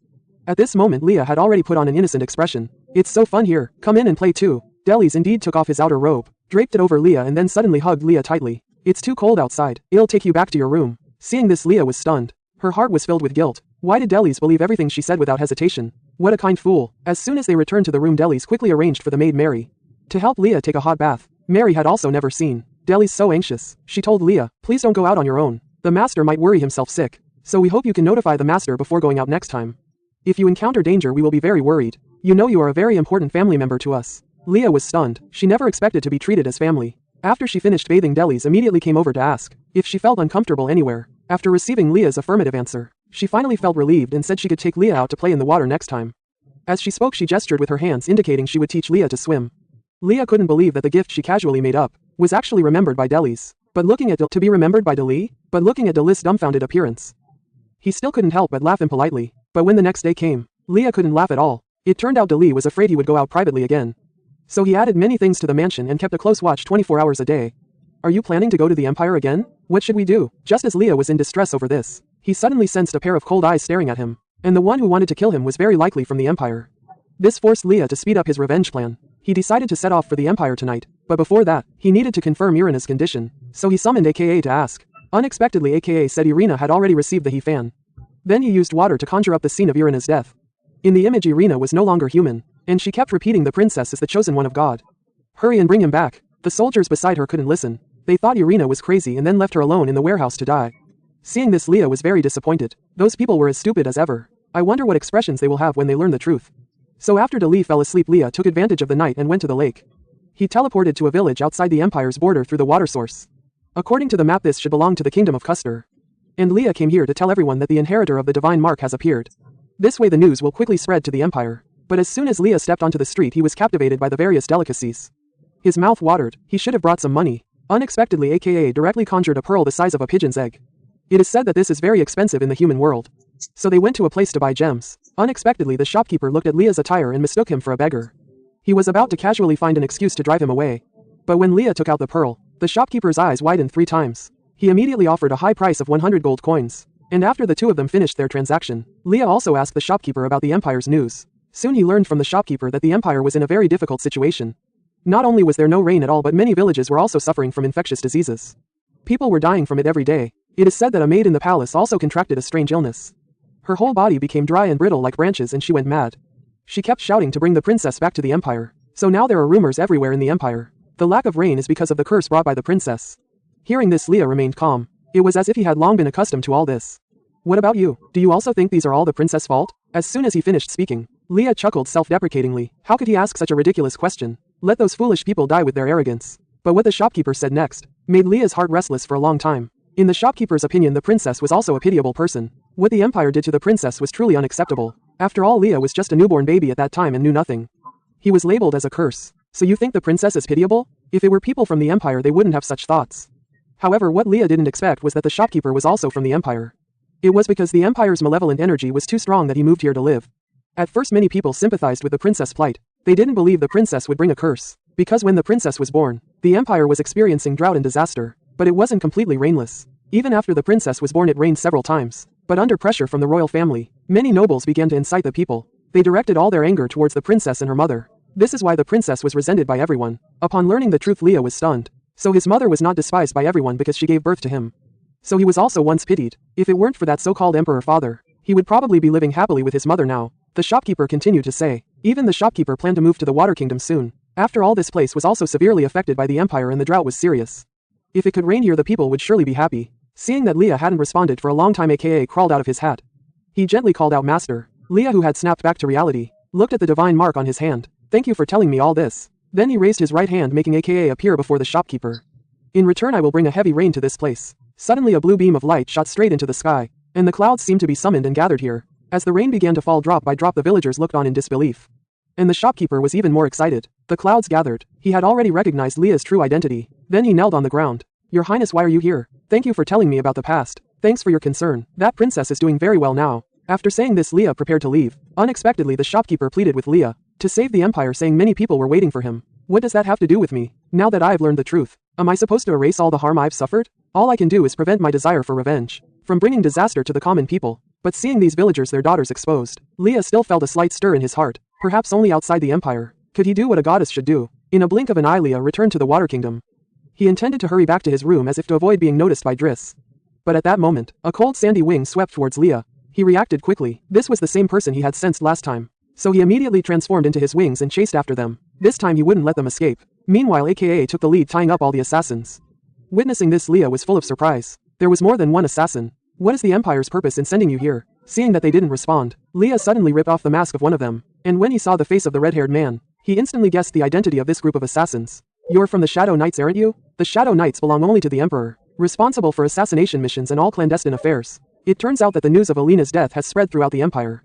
At this moment, Leah had already put on an innocent expression. "It's so fun here, come in and play too." Delis indeed took off his outer robe, draped it over Leah, and then suddenly hugged Leah tightly. "It's too cold outside, it'll take you back to your room." Seeing this, Leah was stunned. Her heart was filled with guilt. Why did Delis believe everything she said without hesitation? What a kind fool. As soon as they returned to the room, Delis quickly arranged for the maid Mary to help Leah take a hot bath. Mary had also never seen Delis so anxious. She told Leah, "Please don't go out on your own. The master might worry himself sick. So we hope you can notify the master before going out next time. If you encounter danger, we will be very worried. You know you are a very important family member to us." Leah was stunned. She never expected to be treated as family. After she finished bathing, Delis immediately came over to ask if she felt uncomfortable anywhere. After receiving Leah's affirmative answer, she finally felt relieved and said she could take Leah out to play in the water next time. As she spoke, she gestured with her hands indicating she would teach Leah to swim. Leah couldn't believe that the gift she casually made up was actually remembered by Delis. But looking at Delis' dumbfounded appearance, he still couldn't help but laugh impolitely. But when the next day came, Leah couldn't laugh at all. It turned out Delis was afraid he would go out privately again. So he added many things to the mansion and kept a close watch 24 hours a day. "Are you planning to go to the Empire again? What should we do?" Just as Leah was in distress over this, he suddenly sensed a pair of cold eyes staring at him. And the one who wanted to kill him was very likely from the Empire. This forced Leah to speed up his revenge plan. He decided to set off for the Empire tonight, but before that, he needed to confirm Irina's condition. So he summoned AKA to ask. Unexpectedly, AKA said Irina had already received the He fan. Then he used water to conjure up the scene of Irina's death. In the image, Irina was no longer human, and she kept repeating, "The princess is the chosen one of God. Hurry and bring him back." The soldiers beside her couldn't listen. They thought Irina was crazy and then left her alone in the warehouse to die. Seeing this, Leah was very disappointed. Those people were as stupid as ever. I wonder what expressions they will have when they learn the truth. So after Delis fell asleep, Leah took advantage of the night and went to the lake. He teleported to a village outside the Empire's border through the water source. According to the map, this should belong to the kingdom of Custer. And Leah came here to tell everyone that the inheritor of the divine mark has appeared. This way the news will quickly spread to the Empire. But as soon as Leah stepped onto the street, he was captivated by the various delicacies. His mouth watered. He should have brought some money. Unexpectedly, AKA directly conjured a pearl the size of a pigeon's egg. It is said that this is very expensive in the human world. So they went to a place to buy gems. Unexpectedly, the shopkeeper looked at Leah's attire and mistook him for a beggar. He was about to casually find an excuse to drive him away. But when Leah took out the pearl, the shopkeeper's eyes widened 3 times. He immediately offered a high price of 100 gold coins. And after the two of them finished their transaction, Leah also asked the shopkeeper about the Empire's news. Soon he learned from the shopkeeper that the Empire was in a very difficult situation. Not only was there no rain at all, but many villages were also suffering from infectious diseases. People were dying from it every day. It is said that a maid in the palace also contracted a strange illness. Her whole body became dry and brittle like branches, and she went mad. She kept shouting to bring the princess back to the Empire. So now there are rumors everywhere in the Empire. The lack of rain is because of the curse brought by the princess. Hearing this, Leah remained calm. It was as if he had long been accustomed to all this. "What about you? Do you also think these are all the princess' fault?" As soon as he finished speaking, Leah chuckled self-deprecatingly. How could he ask such a ridiculous question? Let those foolish people die with their arrogance. But what the shopkeeper said next made Leah's heart restless for a long time. In the shopkeeper's opinion, the princess was also a pitiable person. What the Empire did to the princess was truly unacceptable. After all, Leah was just a newborn baby at that time and knew nothing. He was labeled as a curse. So you think the princess is pitiable? If it were people from the Empire, they wouldn't have such thoughts. However, what Leah didn't expect was that the shopkeeper was also from the Empire. It was because the Empire's malevolent energy was too strong that he moved here to live. At first many people sympathized with the princess' plight. They didn't believe the princess would bring a curse, because when the princess was born, the Empire was experiencing drought and disaster, but it wasn't completely rainless. Even after the princess was born it rained several times, but under pressure from the royal family, many nobles began to incite the people. They directed all their anger towards the princess and her mother. This is why the princess was resented by everyone. Upon learning the truth, Leah was stunned. So his mother was not despised by everyone because she gave birth to him. So he was also once pitied. If it weren't for that so-called emperor father, he would probably be living happily with his mother now. The shopkeeper continued to say. Even the shopkeeper planned to move to the Water Kingdom soon. After all, this place was also severely affected by the Empire and the drought was serious. If it could rain here, the people would surely be happy. Seeing that Leah hadn't responded for a long time, aka crawled out of his hat. He gently called out, "Master." Leah, who had snapped back to reality, looked at the divine mark on his hand. "Thank you for telling me all this." Then he raised his right hand, making aka appear before the shopkeeper. "In return I will bring a heavy rain to this place." Suddenly a blue beam of light shot straight into the sky, and the clouds seemed to be summoned and gathered here. As the rain began to fall drop by drop, the villagers looked on in disbelief. And the shopkeeper was even more excited. The clouds gathered. He had already recognized Leah's true identity. Then he knelt on the ground. "Your Highness, why are you here? Thank you for telling me about the past. Thanks for your concern. That princess is doing very well now." After saying this, Leah prepared to leave. Unexpectedly, the shopkeeper pleaded with Leah to save the Empire, saying many people were waiting for him. "What does that have to do with me? Now that I've learned the truth, am I supposed to erase all the harm I've suffered? All I can do is prevent my desire for revenge from bringing disaster to the common people." But seeing these villagers, their daughters, exposed, Leah still felt a slight stir in his heart. Perhaps only outside the Empire could he do what a goddess should do. In a blink of an eye, Leah returned to the Water Kingdom. He intended to hurry back to his room as if to avoid being noticed by Driss. But at that moment, a cold sandy wing swept towards Leah. He reacted quickly. This was the same person he had sensed last time. So he immediately transformed into his wings and chased after them. This time he wouldn't let them escape. Meanwhile, aka took the lead, tying up all the assassins. Witnessing this, Leah was full of surprise. There was more than one assassin. "What is the Empire's purpose in sending you here?" Seeing that they didn't respond, Leah suddenly ripped off the mask of one of them. And when he saw the face of the red-haired man, he instantly guessed the identity of this group of assassins. "You're from the Shadow Knights, aren't you?" The Shadow Knights belong only to the Emperor, responsible for assassination missions and all clandestine affairs. It turns out that the news of Alina's death has spread throughout the Empire.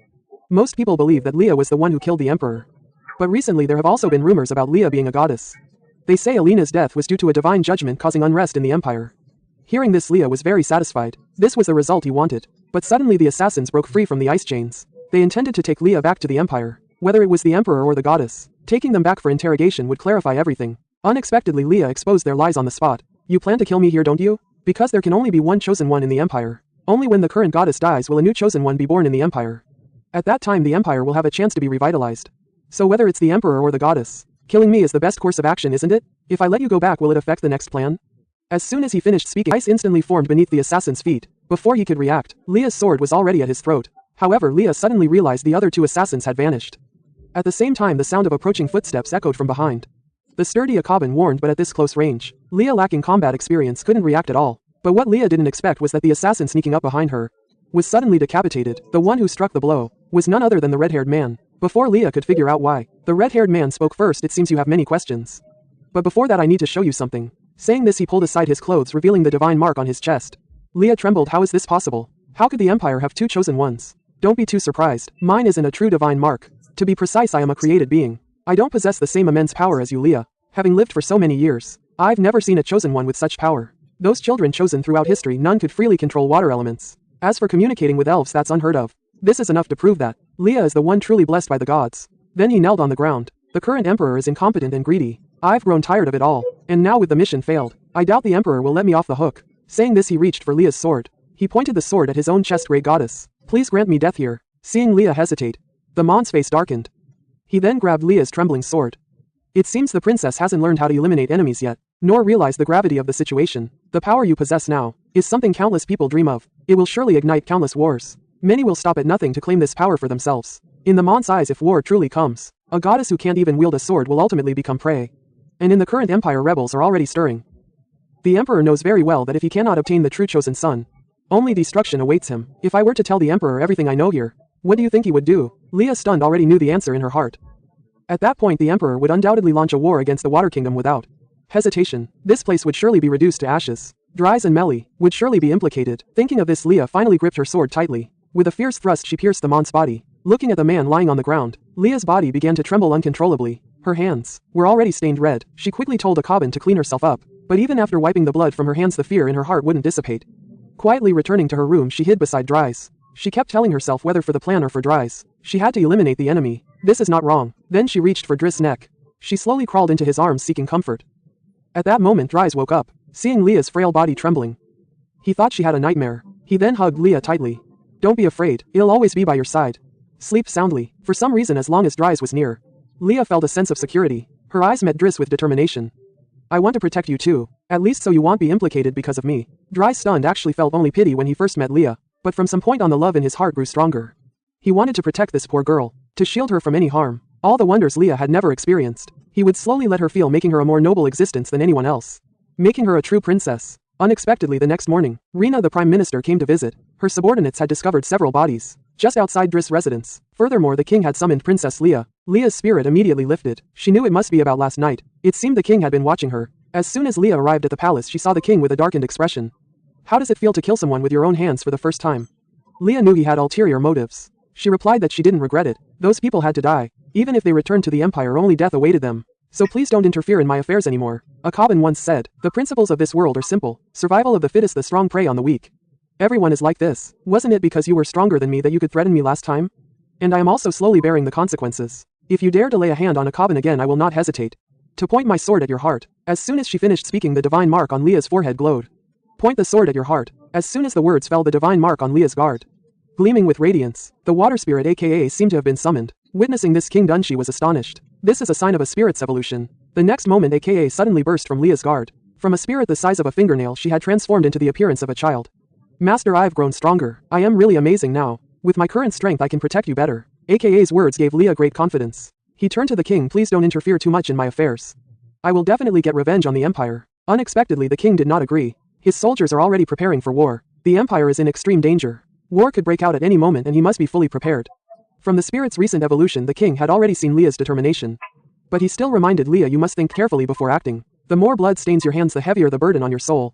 Most people believe that Leah was the one who killed the Emperor. But recently there have also been rumors about Leah being a goddess. They say Alina's death was due to a divine judgment causing unrest in the Empire. Hearing this, Leah was very satisfied. This was the result he wanted. But suddenly the assassins broke free from the ice chains. They intended to take Leah back to the Empire. Whether it was the Emperor or the goddess, taking them back for interrogation would clarify everything. Unexpectedly, Leah exposed their lies on the spot. "You plan to kill me here, don't you? Because there can only be one chosen one in the Empire. Only when the current goddess dies will a new chosen one be born in the Empire. At that time the Empire will have a chance to be revitalized. So whether it's the Emperor or the goddess, killing me is the best course of action, isn't it? If I let you go back, will it affect the next plan?" As soon as he finished speaking, ice instantly formed beneath the assassin's feet. Before he could react, Leah's sword was already at his throat. However, Leah suddenly realized the other two assassins had vanished. At the same time, the sound of approaching footsteps echoed from behind. The sturdy Akaban warned, but at this close range, Leah, lacking combat experience, couldn't react at all. But what Leah didn't expect was that the assassin sneaking up behind her was suddenly decapitated. The one who struck the blow was none other than the red-haired man. Before Leah could figure out why, the red-haired man spoke first. "It seems you have many questions. But before that I need to show you something." Saying this, he pulled aside his clothes, revealing the divine mark on his chest. Leah trembled. How is this possible? How could the Empire have two chosen ones? Don't be too surprised. Mine isn't a true divine mark. To be precise, I am a created being. I don't possess the same immense power as you, Leah. Having lived for so many years, I've never seen a chosen one with such power. Those children chosen throughout history, none could freely control water elements. As for communicating with elves, that's unheard of. This is enough to prove that Leah is the one truly blessed by the gods. Then he knelt on the ground. The current Emperor is incompetent and greedy. I've grown tired of it all. And now with the mission failed, I doubt the Emperor will let me off the hook. Saying this, he reached for Leah's sword. He pointed the sword at his own chest. "Great goddess, please grant me death here." Seeing Leah hesitate, the Mon's face darkened. He then grabbed Leah's trembling sword. It seems the princess hasn't learned how to eliminate enemies yet, nor realize the gravity of the situation. The power you possess now is something countless people dream of. It will surely ignite countless wars. Many will stop at nothing to claim this power for themselves. In the Mon's eyes, if war truly comes, a goddess who can't even wield a sword will ultimately become prey. And in the current Empire, rebels are already stirring. The Emperor knows very well that if he cannot obtain the true chosen son, only destruction awaits him. If I were to tell the Emperor everything I know here, what do you think he would do? Leah, stunned, already knew the answer in her heart. At that point, the Emperor would undoubtedly launch a war against the Water Kingdom without hesitation. This place would surely be reduced to ashes. Dries and Melly would surely be implicated. Thinking of this, Leah finally gripped her sword tightly. With a fierce thrust, she pierced the Mon's body. Looking at the man lying on the ground, Leah's body began to tremble uncontrollably. Her hands were already stained red. She quickly told Akaban to clean herself up. But even after wiping the blood from her hands, the fear in her heart wouldn't dissipate. Quietly returning to her room, she hid beside Dries. She kept telling herself whether for the plan or for Dries, she had to eliminate the enemy. This is not wrong. Then she reached for Driss' neck. She slowly crawled into his arms seeking comfort. At that moment Dries woke up, seeing Leah's frail body trembling. He thought she had a nightmare. He then hugged Leah tightly. Don't be afraid, I'll always be by your side. Sleep soundly. For some reason, as long as Dries was near, Leah felt a sense of security. Her eyes met Driss with determination. I want to protect you too, at least so you won't be implicated because of me. Dries, stunned, actually felt only pity when he first met Leah, but from some point on the love in his heart grew stronger. He wanted to protect this poor girl, to shield her from any harm, all the wonders Leah had never experienced. He would slowly let her feel, making her a more noble existence than anyone else, making her a true princess. Unexpectedly the next morning, Rena the Prime Minister came to visit. Her subordinates had discovered several bodies just outside Driss' residence. Furthermore, the king had summoned Princess Leah. Leah's spirit immediately lifted. She knew it must be about last night. It seemed the king had been watching her. As soon as Leah arrived at the palace, she saw the king with a darkened expression. How does it feel to kill someone with your own hands for the first time? Leah knew he had ulterior motives. She replied that she didn't regret it. Those people had to die. Even if they returned to the empire, only death awaited them. So please don't interfere in my affairs anymore. Akaban once said, the principles of this world are simple. Survival of the fittest, the strong prey on the weak. Everyone is like this. Wasn't it because you were stronger than me that you could threaten me last time? And I am also slowly bearing the consequences. If you dare to lay a hand on Akaban again, I will not hesitate to point my sword at your heart. As soon as she finished speaking, the divine mark on Leah's forehead glowed. Point the sword at your heart. As soon as the words fell, the divine mark on Leah's guard, gleaming with radiance, the water spirit aka seemed to have been summoned. Witnessing this, King Dunshi was astonished. This is a sign of a spirit's evolution. The next moment aka suddenly burst from Leah's guard. From a spirit the size of a fingernail, she had transformed into the appearance of a child. Master, I've grown stronger. I am really amazing now. With my current strength I can protect you better. AKA's words gave Leah great confidence. He turned to the king, please don't interfere too much in my affairs. I will definitely get revenge on the empire. Unexpectedly the king did not agree. His soldiers are already preparing for war. The empire is in extreme danger. War could break out at any moment and he must be fully prepared. From the spirit's recent evolution, the king had already seen Leah's determination. But he still reminded Leah, you must think carefully before acting. The more blood stains your hands, the heavier the burden on your soul.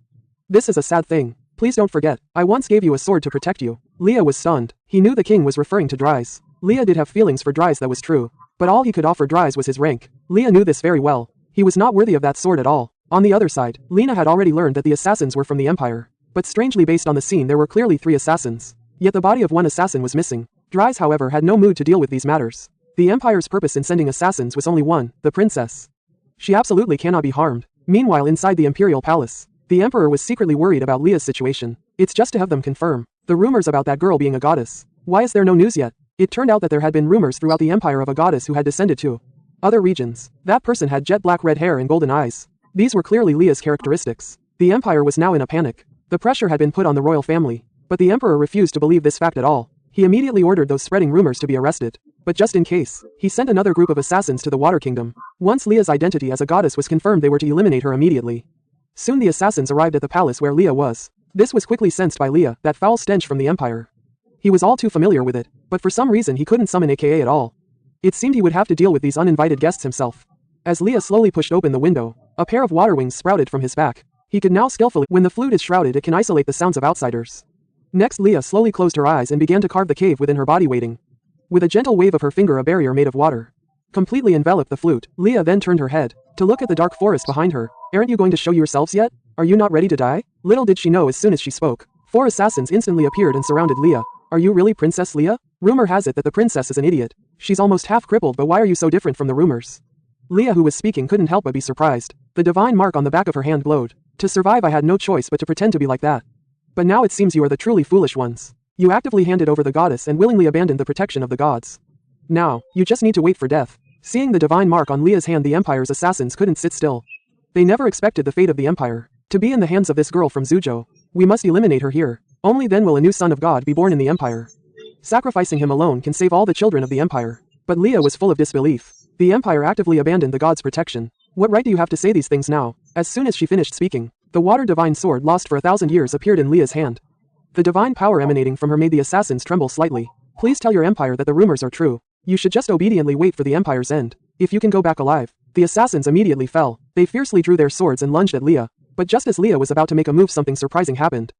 This is a sad thing. Please don't forget, I once gave you a sword to protect you. Leah was stunned. He knew the king was referring to Dries. Leah did have feelings for Dries, that was true. But all he could offer Dries was his rank. Leah knew this very well. He was not worthy of that sword at all. On the other side, Lena had already learned that the assassins were from the empire. But strangely, based on the scene, there were clearly 3 assassins. Yet the body of one assassin was missing. Dries, however, had no mood to deal with these matters. The empire's purpose in sending assassins was only one, the princess. She absolutely cannot be harmed. Meanwhile, inside the imperial palace, the emperor was secretly worried about Leah's situation. It's just to have them confirm the rumors about that girl being a goddess. Why is there no news yet? It turned out that there had been rumors throughout the empire of a goddess who had descended to other regions. That person had jet black red hair and golden eyes. These were clearly Leah's characteristics. The empire was now in a panic. The pressure had been put on the royal family, but the emperor refused to believe this fact at all. He immediately ordered those spreading rumors to be arrested. But just in case, he sent another group of assassins to the Water Kingdom. Once Leah's identity as a goddess was confirmed, they were to eliminate her immediately. Soon the assassins arrived at the palace where Leah was. This was quickly sensed by Leah, that foul stench from the empire. He was all too familiar with it, but for some reason he couldn't summon AKA at all. It seemed he would have to deal with these uninvited guests himself. As Leah slowly pushed open the window, a pair of water wings sprouted from his back. He could now skillfully, when the flute is shrouded, it can isolate the sounds of outsiders. Next, Leah slowly closed her eyes and began to carve the cave within her body, waiting. With a gentle wave of her finger, a barrier made of water completely enveloped the flute. Leah then turned her head to look at the dark forest behind her. Aren't you going to show yourselves yet? Are you not ready to die? Little did she know, as soon as she spoke, 4 assassins instantly appeared and surrounded Leah. Are you really Princess Leah? Rumor has it that the princess is an idiot. She's almost half crippled, but why are you so different from the rumors? Leah, who was speaking, couldn't help but be surprised. The divine mark on the back of her hand glowed. To survive I had no choice but to pretend to be like that. But now it seems you are the truly foolish ones. You actively handed over the goddess and willingly abandoned the protection of the gods. Now, you just need to wait for death. Seeing the divine mark on Leah's hand, the empire's assassins couldn't sit still. They never expected the fate of the empire to be in the hands of this girl from Zhujiu. We must eliminate her here. Only then will a new son of God be born in the empire. Sacrificing him alone can save all the children of the empire. But Leah was full of disbelief. The empire actively abandoned the god's protection. What right do you have to say these things now? As soon as she finished speaking, the water divine sword lost for 1,000 years appeared in Leah's hand. The divine power emanating from her made the assassins tremble slightly. Please tell your empire that the rumors are true. You should just obediently wait for the empire's end. If you can go back alive. The assassins immediately fell. They fiercely drew their swords and lunged at Leah. But just as Leah was about to make a move, something surprising happened.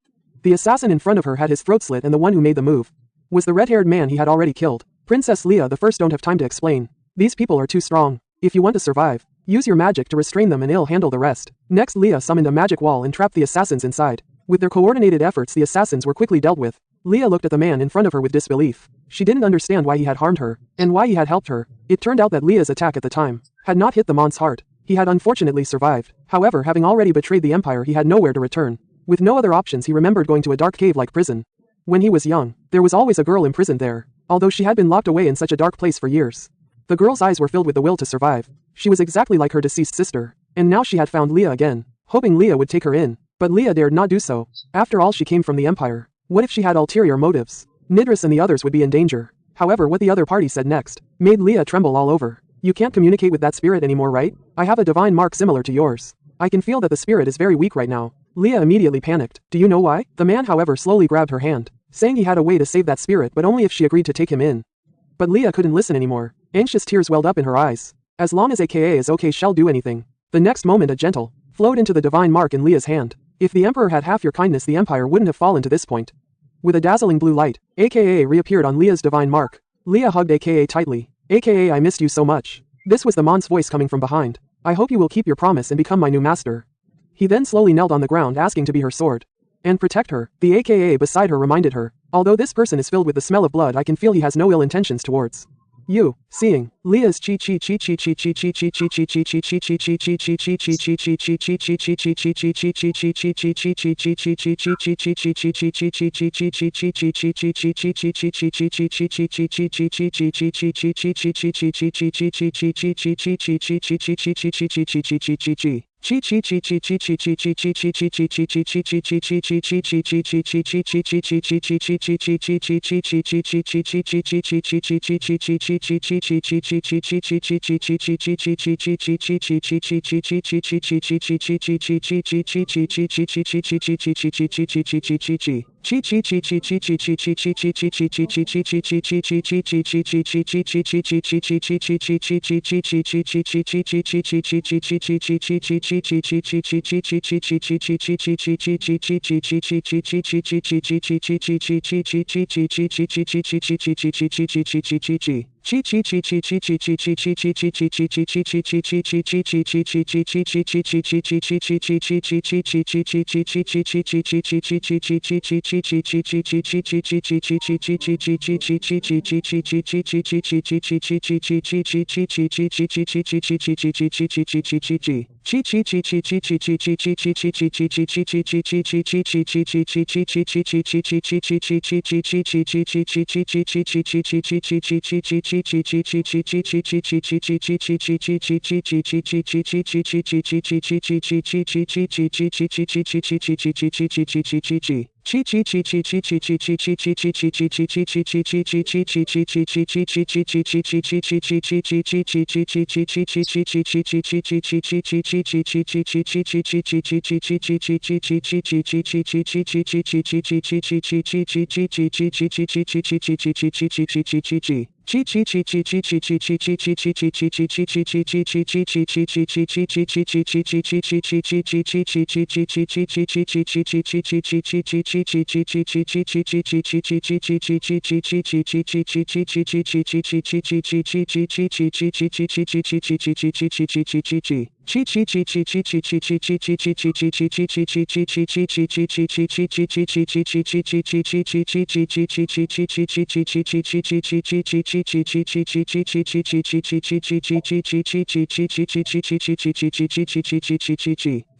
The assassin in front of her had his throat slit, and the one who made the move was the red-haired man he had already killed. Princess Leah, the first, don't have time to explain. These people are too strong. If you want to survive, use your magic to restrain them and I'll handle the rest. Next, Leah summoned a magic wall and trapped the assassins inside. With their coordinated efforts, the assassins were quickly dealt with. Leah looked at the man in front of her with disbelief. She didn't understand why he had harmed her, and why he had helped her. It turned out that Leah's attack at the time had not hit the man's heart. He had unfortunately survived. However, having already betrayed the Empire, he had nowhere to return. With no other options, he remembered going to a dark cave-like prison. When he was young, there was always a girl imprisoned there, although she had been locked away in such a dark place for years. The girl's eyes were filled with the will to survive. She was exactly like her deceased sister, and now she had found Leah again, hoping Leah would take her in. But Leah dared not do so. After all, she came from the Empire. What if she had ulterior motives? Nidris and the others would be in danger. However, what the other party said next made Leah tremble all over. You can't communicate with that spirit anymore, right? I have a divine mark similar to yours. I can feel that the spirit is very weak right now. Leah immediately panicked. Do you know why? The man, however, slowly grabbed her hand, saying he had a way to save that spirit, but only if she agreed to take him in. But Leah couldn't listen anymore. Anxious tears welled up in her eyes. As long as AKA is okay, she'll do anything. The next moment, a gentle flowed into the divine mark in Leah's hand. If the Emperor had half your kindness, the Empire wouldn't have fallen to this point. With a dazzling blue light, AKA reappeared on Leah's divine mark. Leah hugged AKA tightly. AKA, I missed you so much. This was the man's voice coming from behind. I hope you will keep your promise and become my new master. He then slowly knelt on the ground, asking to be her sword and protect her. The AKA beside her reminded her, although this person is filled with the smell of blood, I can feel he has no ill intentions towards you. Seeing Leah's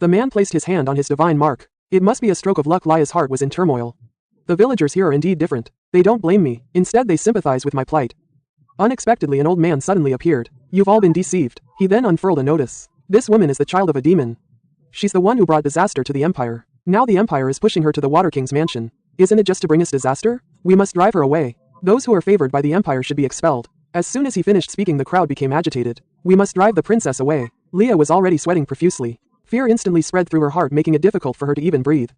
The man placed his hand on his divine mark. It must be a stroke of luck. Lia's heart was in turmoil. The villagers here are indeed different. They don't blame me. Instead, they sympathize with my plight. Unexpectedly, an old man suddenly appeared. You've all been deceived. He then unfurled a notice. This woman is the child of a demon. She's the one who brought disaster to the Empire. Now the Empire is pushing her to the Water King's mansion. Isn't it just to bring us disaster? We must drive her away. Those who are favored by the Empire should be expelled. As soon as he finished speaking, the crowd became agitated. We must drive the princess away. Leah was already sweating profusely. Fear instantly spread through her heart, making it difficult for her to even breathe.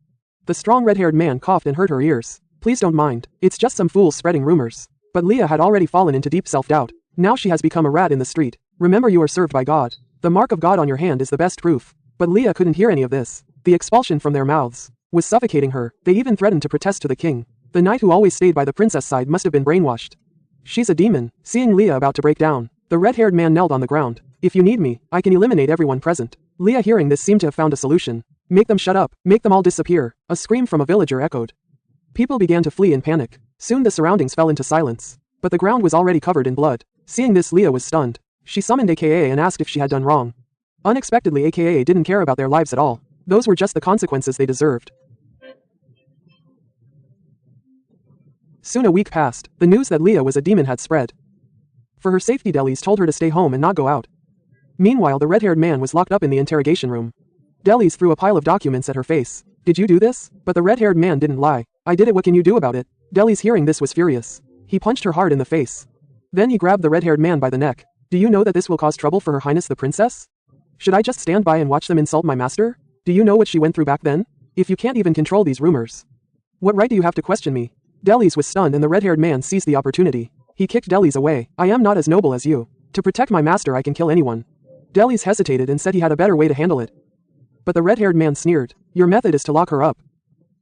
The strong red-haired man coughed and hurt her ears. Please don't mind. It's just some fools spreading rumors. But Leah had already fallen into deep self-doubt. Now she has become a rat in the street. Remember, you are served by God. The mark of God on your hand is the best proof. But Leah couldn't hear any of this. The expulsion from their mouths was suffocating her. They even threatened to protest to the king. The knight who always stayed by the princess' side must have been brainwashed. She's a demon. Seeing Leah about to break down, the red-haired man knelt on the ground. If you need me, I can eliminate everyone present. Leah, hearing this, seemed to have found a solution. Make them shut up, make them all disappear, a scream from a villager echoed. People began to flee in panic. Soon the surroundings fell into silence. But the ground was already covered in blood. Seeing this, Leah was stunned. She summoned AKA and asked if she had done wrong. Unexpectedly, AKA didn't care about their lives at all. Those were just the consequences they deserved. Soon a week passed. The news that Leah was a demon had spread. For her safety, Delis told her to stay home and not go out. Meanwhile, the red-haired man was locked up in the interrogation room. Delis threw a pile of documents at her face. Did you do this? But the red-haired man didn't lie. I did it, what can you do about it? Delis hearing this was furious. He punched her hard in the face. Then he grabbed the red-haired man by the neck. Do you know that this will cause trouble for Her Highness the Princess? Should I just stand by and watch them insult my master? Do you know what she went through back then? If you can't even control these rumors, what right do you have to question me? Delis was stunned and the red-haired man seized the opportunity. He kicked Delis away. I am not as noble as you. To protect my master I can kill anyone. Delis hesitated and said he had a better way to handle it. But the red-haired man sneered. Your method is to lock her up.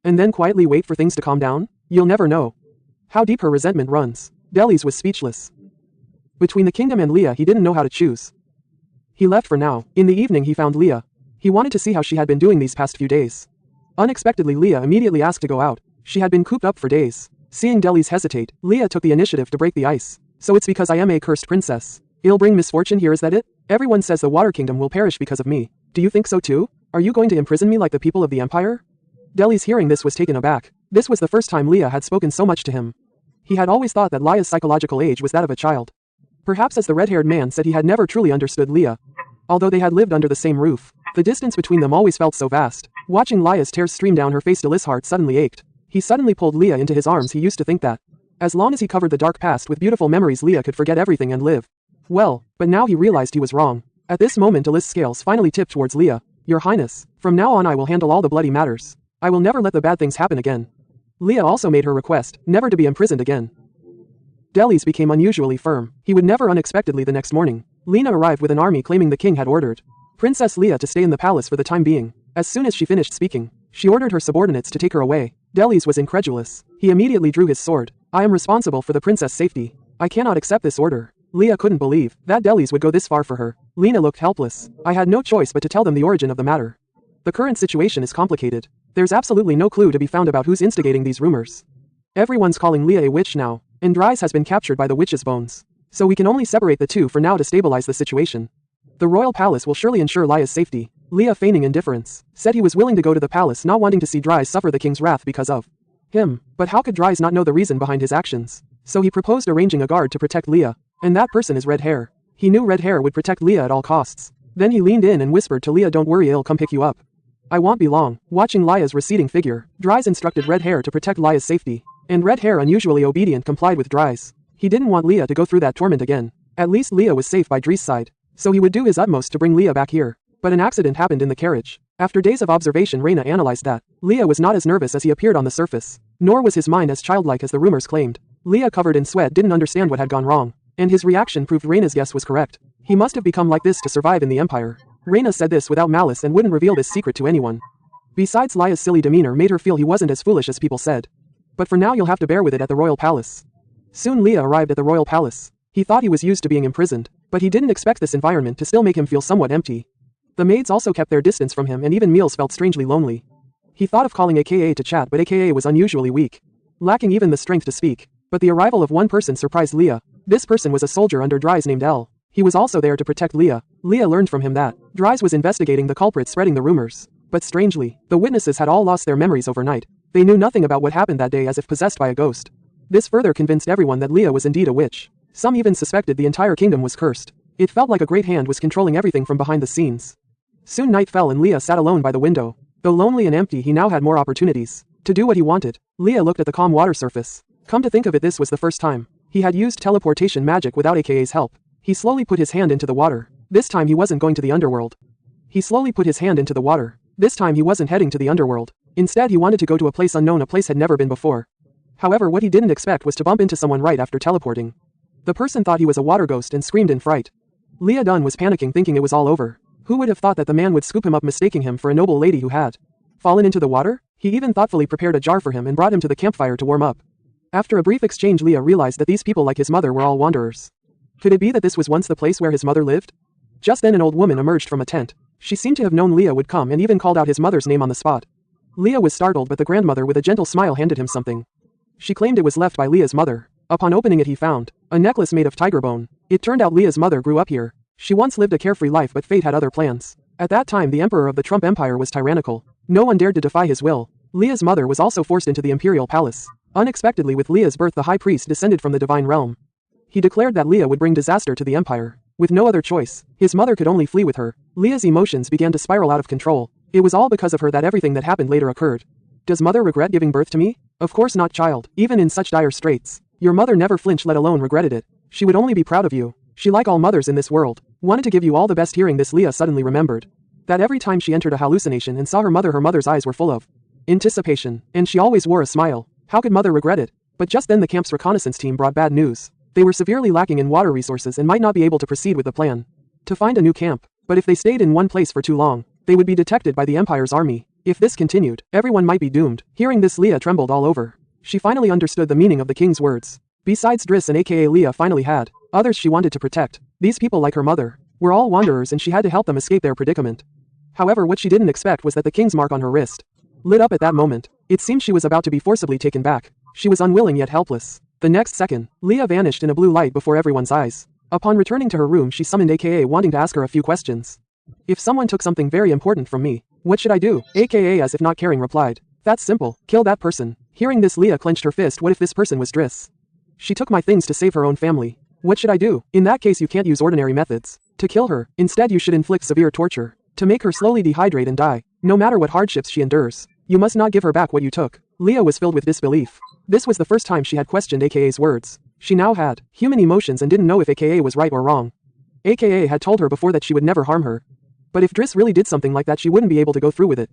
And then quietly wait for things to calm down? You'll never know how deep her resentment runs. Delis was speechless. Between the kingdom and Leah, he didn't know how to choose. He left for now. In the evening he found Leah. He wanted to see how she had been doing these past few days. Unexpectedly, Leah immediately asked to go out. She had been cooped up for days. Seeing Delis hesitate, Leah took the initiative to break the ice. So it's because I am a cursed princess. It'll bring misfortune here, is that it? Everyone says the Water Kingdom will perish because of me. Do you think so too? Are you going to imprison me like the people of the Empire? Delis hearing this was taken aback. This was the first time Leah had spoken so much to him. He had always thought that Leah's psychological age was that of a child. Perhaps, as the red-haired man said, he had never truly understood Leah. Although they had lived under the same roof, the distance between them always felt so vast. Watching Leah's tears stream down her face, Delis' heart suddenly ached. He suddenly pulled Leah into his arms. He used to think that as long as he covered the dark past with beautiful memories, Leah could forget everything and live well, but now he realized he was wrong. At this moment, Delis' scales finally tipped towards Leah. Your Highness, from now on I will handle all the bloody matters. I will never let the bad things happen again. Leah also made her request, never to be imprisoned again. Delis became unusually firm. He would never. Unexpectedly the next morning, Lena arrived with an army claiming the king had ordered Princess Leah to stay in the palace for the time being. As soon as she finished speaking, she ordered her subordinates to take her away. Delis was incredulous. He immediately drew his sword. I am responsible for the princess' safety. I cannot accept this order. Leah couldn't believe that Delis would go this far for her. Lena looked helpless. I had no choice but to tell them the origin of the matter. The current situation is complicated. There's absolutely no clue to be found about who's instigating these rumors. Everyone's calling Leah a witch now, and Dries has been captured by the witch's bones. So we can only separate the two for now to stabilize the situation. The royal palace will surely ensure Leah's safety. Leah, feigning indifference, said he was willing to go to the palace, not wanting to see Dries suffer the king's wrath because of him. But how could Dries not know the reason behind his actions? So he proposed arranging a guard to protect Leah. And that person is Red Hair. He knew Red Hair would protect Leah at all costs. Then he leaned in and whispered to Leah, don't worry, I'll come pick you up. I won't be long. Watching Leah's receding figure, Dries instructed Red Hair to protect Leah's safety. And Red Hair, unusually obedient, complied with Dries. He didn't want Leah to go through that torment again. At least Leah was safe by Dries' side. So he would do his utmost to bring Leah back here. But an accident happened in the carriage. After days of observation, Reyna analyzed that Leah was not as nervous as he appeared on the surface. Nor was his mind as childlike as the rumors claimed. Leah, covered in sweat, didn't understand what had gone wrong. And his reaction proved Reyna's guess was correct. He must have become like this to survive in the Empire. Reyna said this without malice and wouldn't reveal this secret to anyone. Besides, Leah's silly demeanor made her feel he wasn't as foolish as people said. But for now you'll have to bear with it at the royal palace. Soon Leah arrived at the royal palace. He thought he was used to being imprisoned, but he didn't expect this environment to still make him feel somewhat empty. The maids also kept their distance from him, and even meals felt strangely lonely. He thought of calling AKA to chat, but AKA was unusually weak, lacking even the strength to speak. But the arrival of one person surprised Leah. This person was a soldier under Dries named L. He was also there to protect Leah. Leah learned from him that Dries was investigating the culprits spreading the rumors. But strangely, the witnesses had all lost their memories overnight. They knew nothing about what happened that day, as if possessed by a ghost. This further convinced everyone that Leah was indeed a witch. Some even suspected the entire kingdom was cursed. It felt like a great hand was controlling everything from behind the scenes. Soon night fell and Leah sat alone by the window. Though lonely and empty, he now had more opportunities to do what he wanted. Leah looked at the calm water surface. Come to think of it, this was the first time he had used teleportation magic without AKA's help. He slowly put his hand into the water. This time he wasn't going to the underworld. He slowly put his hand into the water. This time he wasn't heading to the underworld. Instead, he wanted to go to a place unknown, a place had never been before. However, what he didn't expect was to bump into someone right after teleporting. The person thought he was a water ghost and screamed in fright. Leah Dunn was panicking, thinking it was all over. Who would have thought that the man would scoop him up, mistaking him for a noble lady who had fallen into the water? He even thoughtfully prepared a jar for him and brought him to the campfire to warm up. After a brief exchange, Leah realized that these people, like his mother, were all wanderers. Could it be that this was once the place where his mother lived? Just then an old woman emerged from a tent. She seemed to have known Leah would come and even called out his mother's name on the spot. Leah was startled, but the grandmother with a gentle smile handed him something. She claimed it was left by Leah's mother. Upon opening it, he found a necklace made of tiger bone. It turned out Leah's mother grew up here. She once lived a carefree life, but fate had other plans. At that time, the emperor of the Trump Empire was tyrannical. No one dared to defy his will. Leah's mother was also forced into the imperial palace. Unexpectedly, with Leah's birth, the high priest descended from the divine realm. He declared that Leah would bring disaster to the empire. With no other choice, his mother could only flee with her. Leah's emotions began to spiral out of control. It was all because of her that everything that happened later occurred. Does mother regret giving birth to me? Of course not, child. Even in such dire straits, your mother never flinched, let alone regretted it. She would only be proud of you. She, like all mothers in this world, wanted to give you all the best. Hearing this, Leah suddenly remembered that every time she entered a hallucination and saw her mother's eyes were full of anticipation, and she always wore a smile. How could mother regret it? But just then the camp's reconnaissance team brought bad news. They were severely lacking in water resources and might not be able to proceed with the plan to find a new camp. But if they stayed in one place for too long, they would be detected by the Empire's army. If this continued, everyone might be doomed. Hearing this, Leah trembled all over. She finally understood the meaning of the king's words. Besides Driss and aka Leah finally had others she wanted to protect. These people, like her mother, were all wanderers and she had to help them escape their predicament. However, what she didn't expect was that the king's mark on her wrist lit up at that moment. It seemed she was about to be forcibly taken back. She was unwilling yet helpless. The next second, Leah vanished in a blue light before everyone's eyes. Upon returning to her room, she summoned aka wanting to ask her a few questions. If someone took something very important from me, what should I do? Aka, as if not caring, replied, that's simple, kill that person. Hearing this, Leah clenched her fist. What if this person was Driss? She took my things to save her own family. What should I do? In that case, you can't use ordinary methods to kill her. Instead, you should inflict severe torture to make her slowly dehydrate and die. No matter what hardships she endures, you must not give her back what you took. Leah was filled with disbelief. This was the first time she had questioned AKA's words. She now had human emotions and didn't know if AKA was right or wrong. AKA had told her before that she would never harm her. But if Driss really did something like that, she wouldn't be able to go through with it.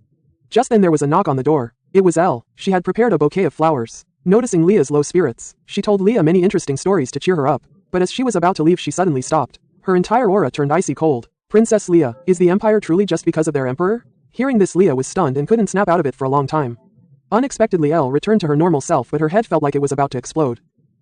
Just then there was a knock on the door. It was Elle. She had prepared a bouquet of flowers. Noticing Leah's low spirits, she told Leah many interesting stories to cheer her up. But as she was about to leave, she suddenly stopped. Her entire aura turned icy cold. Princess Leah, is the empire truly just because of their emperor? Hearing this, Leah was stunned and couldn't snap out of it for a long time. Unexpectedly, Elle returned to her normal self, but her head felt like it was about to explode.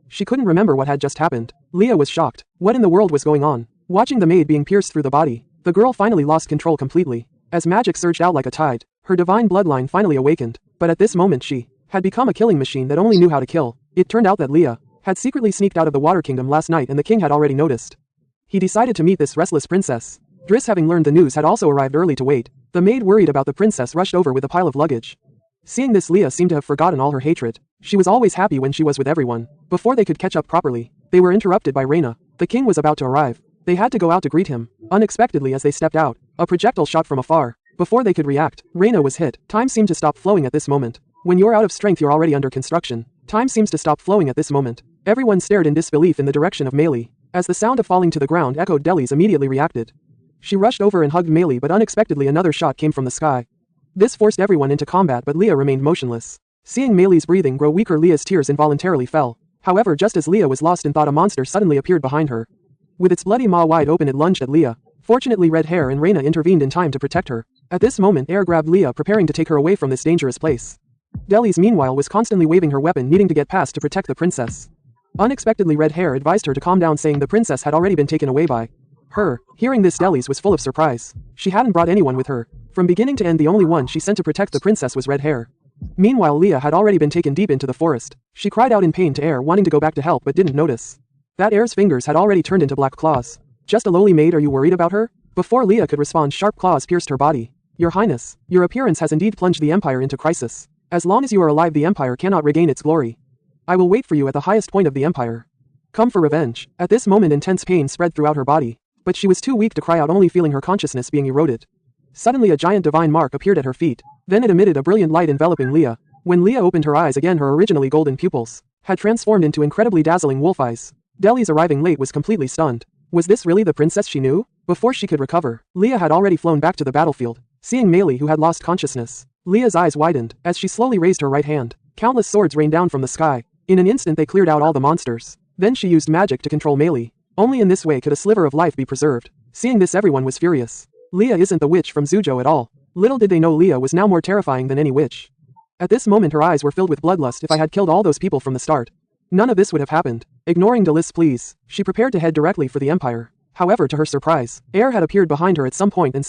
She couldn't remember what had just happened. Leah was shocked. What in the world was going on? Watching the maid being pierced through the body, the girl finally lost control completely. As magic surged out like a tide, her divine bloodline finally awakened. But at this moment she had become a killing machine that only knew how to kill. It turned out that Leah had secretly sneaked out of the Water Kingdom last night, and the king had already noticed. He decided to meet this restless princess. Driss, having learned the news, had also arrived early to wait. The maid, worried about the princess, rushed over with a pile of luggage. Seeing this, Leah seemed to have forgotten all her hatred. She was always happy when she was with everyone. Before they could catch up properly, they were interrupted by Reyna. The king was about to arrive. They had to go out to greet him. Unexpectedly, as they stepped out, a projectile shot from afar. Before they could react, Reyna was hit. Time seemed to stop flowing at this moment. When you're out of strength, you're already under construction. Time seems to stop flowing at this moment. Everyone stared in disbelief in the direction of Meili. As the sound of falling to the ground echoed, Delis immediately reacted. She rushed over and hugged Meili, but unexpectedly another shot came from the sky. This forced everyone into combat, but Leah remained motionless. Seeing Meili's breathing grow weaker, Leah's tears involuntarily fell. However, just as Leah was lost in thought, a monster suddenly appeared behind her. With its bloody maw wide open, it lunged at Leah. Fortunately, Red Hair and Reyna intervened in time to protect her. At this moment, Air grabbed Leah, preparing to take her away from this dangerous place. Delis, meanwhile, was constantly waving her weapon, needing to get past to protect the princess. Unexpectedly, Red Hair advised her to calm down, saying the princess had already been taken away by her. Hearing this, Delis was full of surprise. She hadn't brought anyone with her. From beginning to end, the only one she sent to protect the princess was Red Hair. Meanwhile, Leah had already been taken deep into the forest. She cried out in pain to Air, wanting to go back to help, but didn't notice that Air's fingers had already turned into black claws. Just a lowly maid, are you worried about her? Before Leah could respond, sharp claws pierced her body. Your Highness, your appearance has indeed plunged the Empire into crisis. As long as you are alive, the Empire cannot regain its glory. I will wait for you at the highest point of the Empire. Come for revenge. At this moment, intense pain spread throughout her body, but she was too weak to cry out, only feeling her consciousness being eroded. Suddenly, a giant divine mark appeared at her feet. Then it emitted a brilliant light enveloping Leah. When Leah opened her eyes again, her originally golden pupils had transformed into incredibly dazzling wolf eyes. Delis, arriving late, was completely stunned. Was this really the princess she knew? Before she could recover, Leah had already flown back to the battlefield. Seeing Meili, who had lost consciousness, Leah's eyes widened. As she slowly raised her right hand, countless swords rained down from the sky. In an instant, they cleared out all the monsters. Then she used magic to control Meili. Only in this way could a sliver of life be preserved. Seeing this, everyone was furious. Leah isn't the witch from Zuzhou at all. Little did they know Leah was now more terrifying than any witch. At this moment, her eyes were filled with bloodlust. If I had killed all those people from the start, none of this would have happened. Ignoring Delis' pleas, she prepared to head directly for the Empire. However, to her surprise, Air had appeared behind her at some point and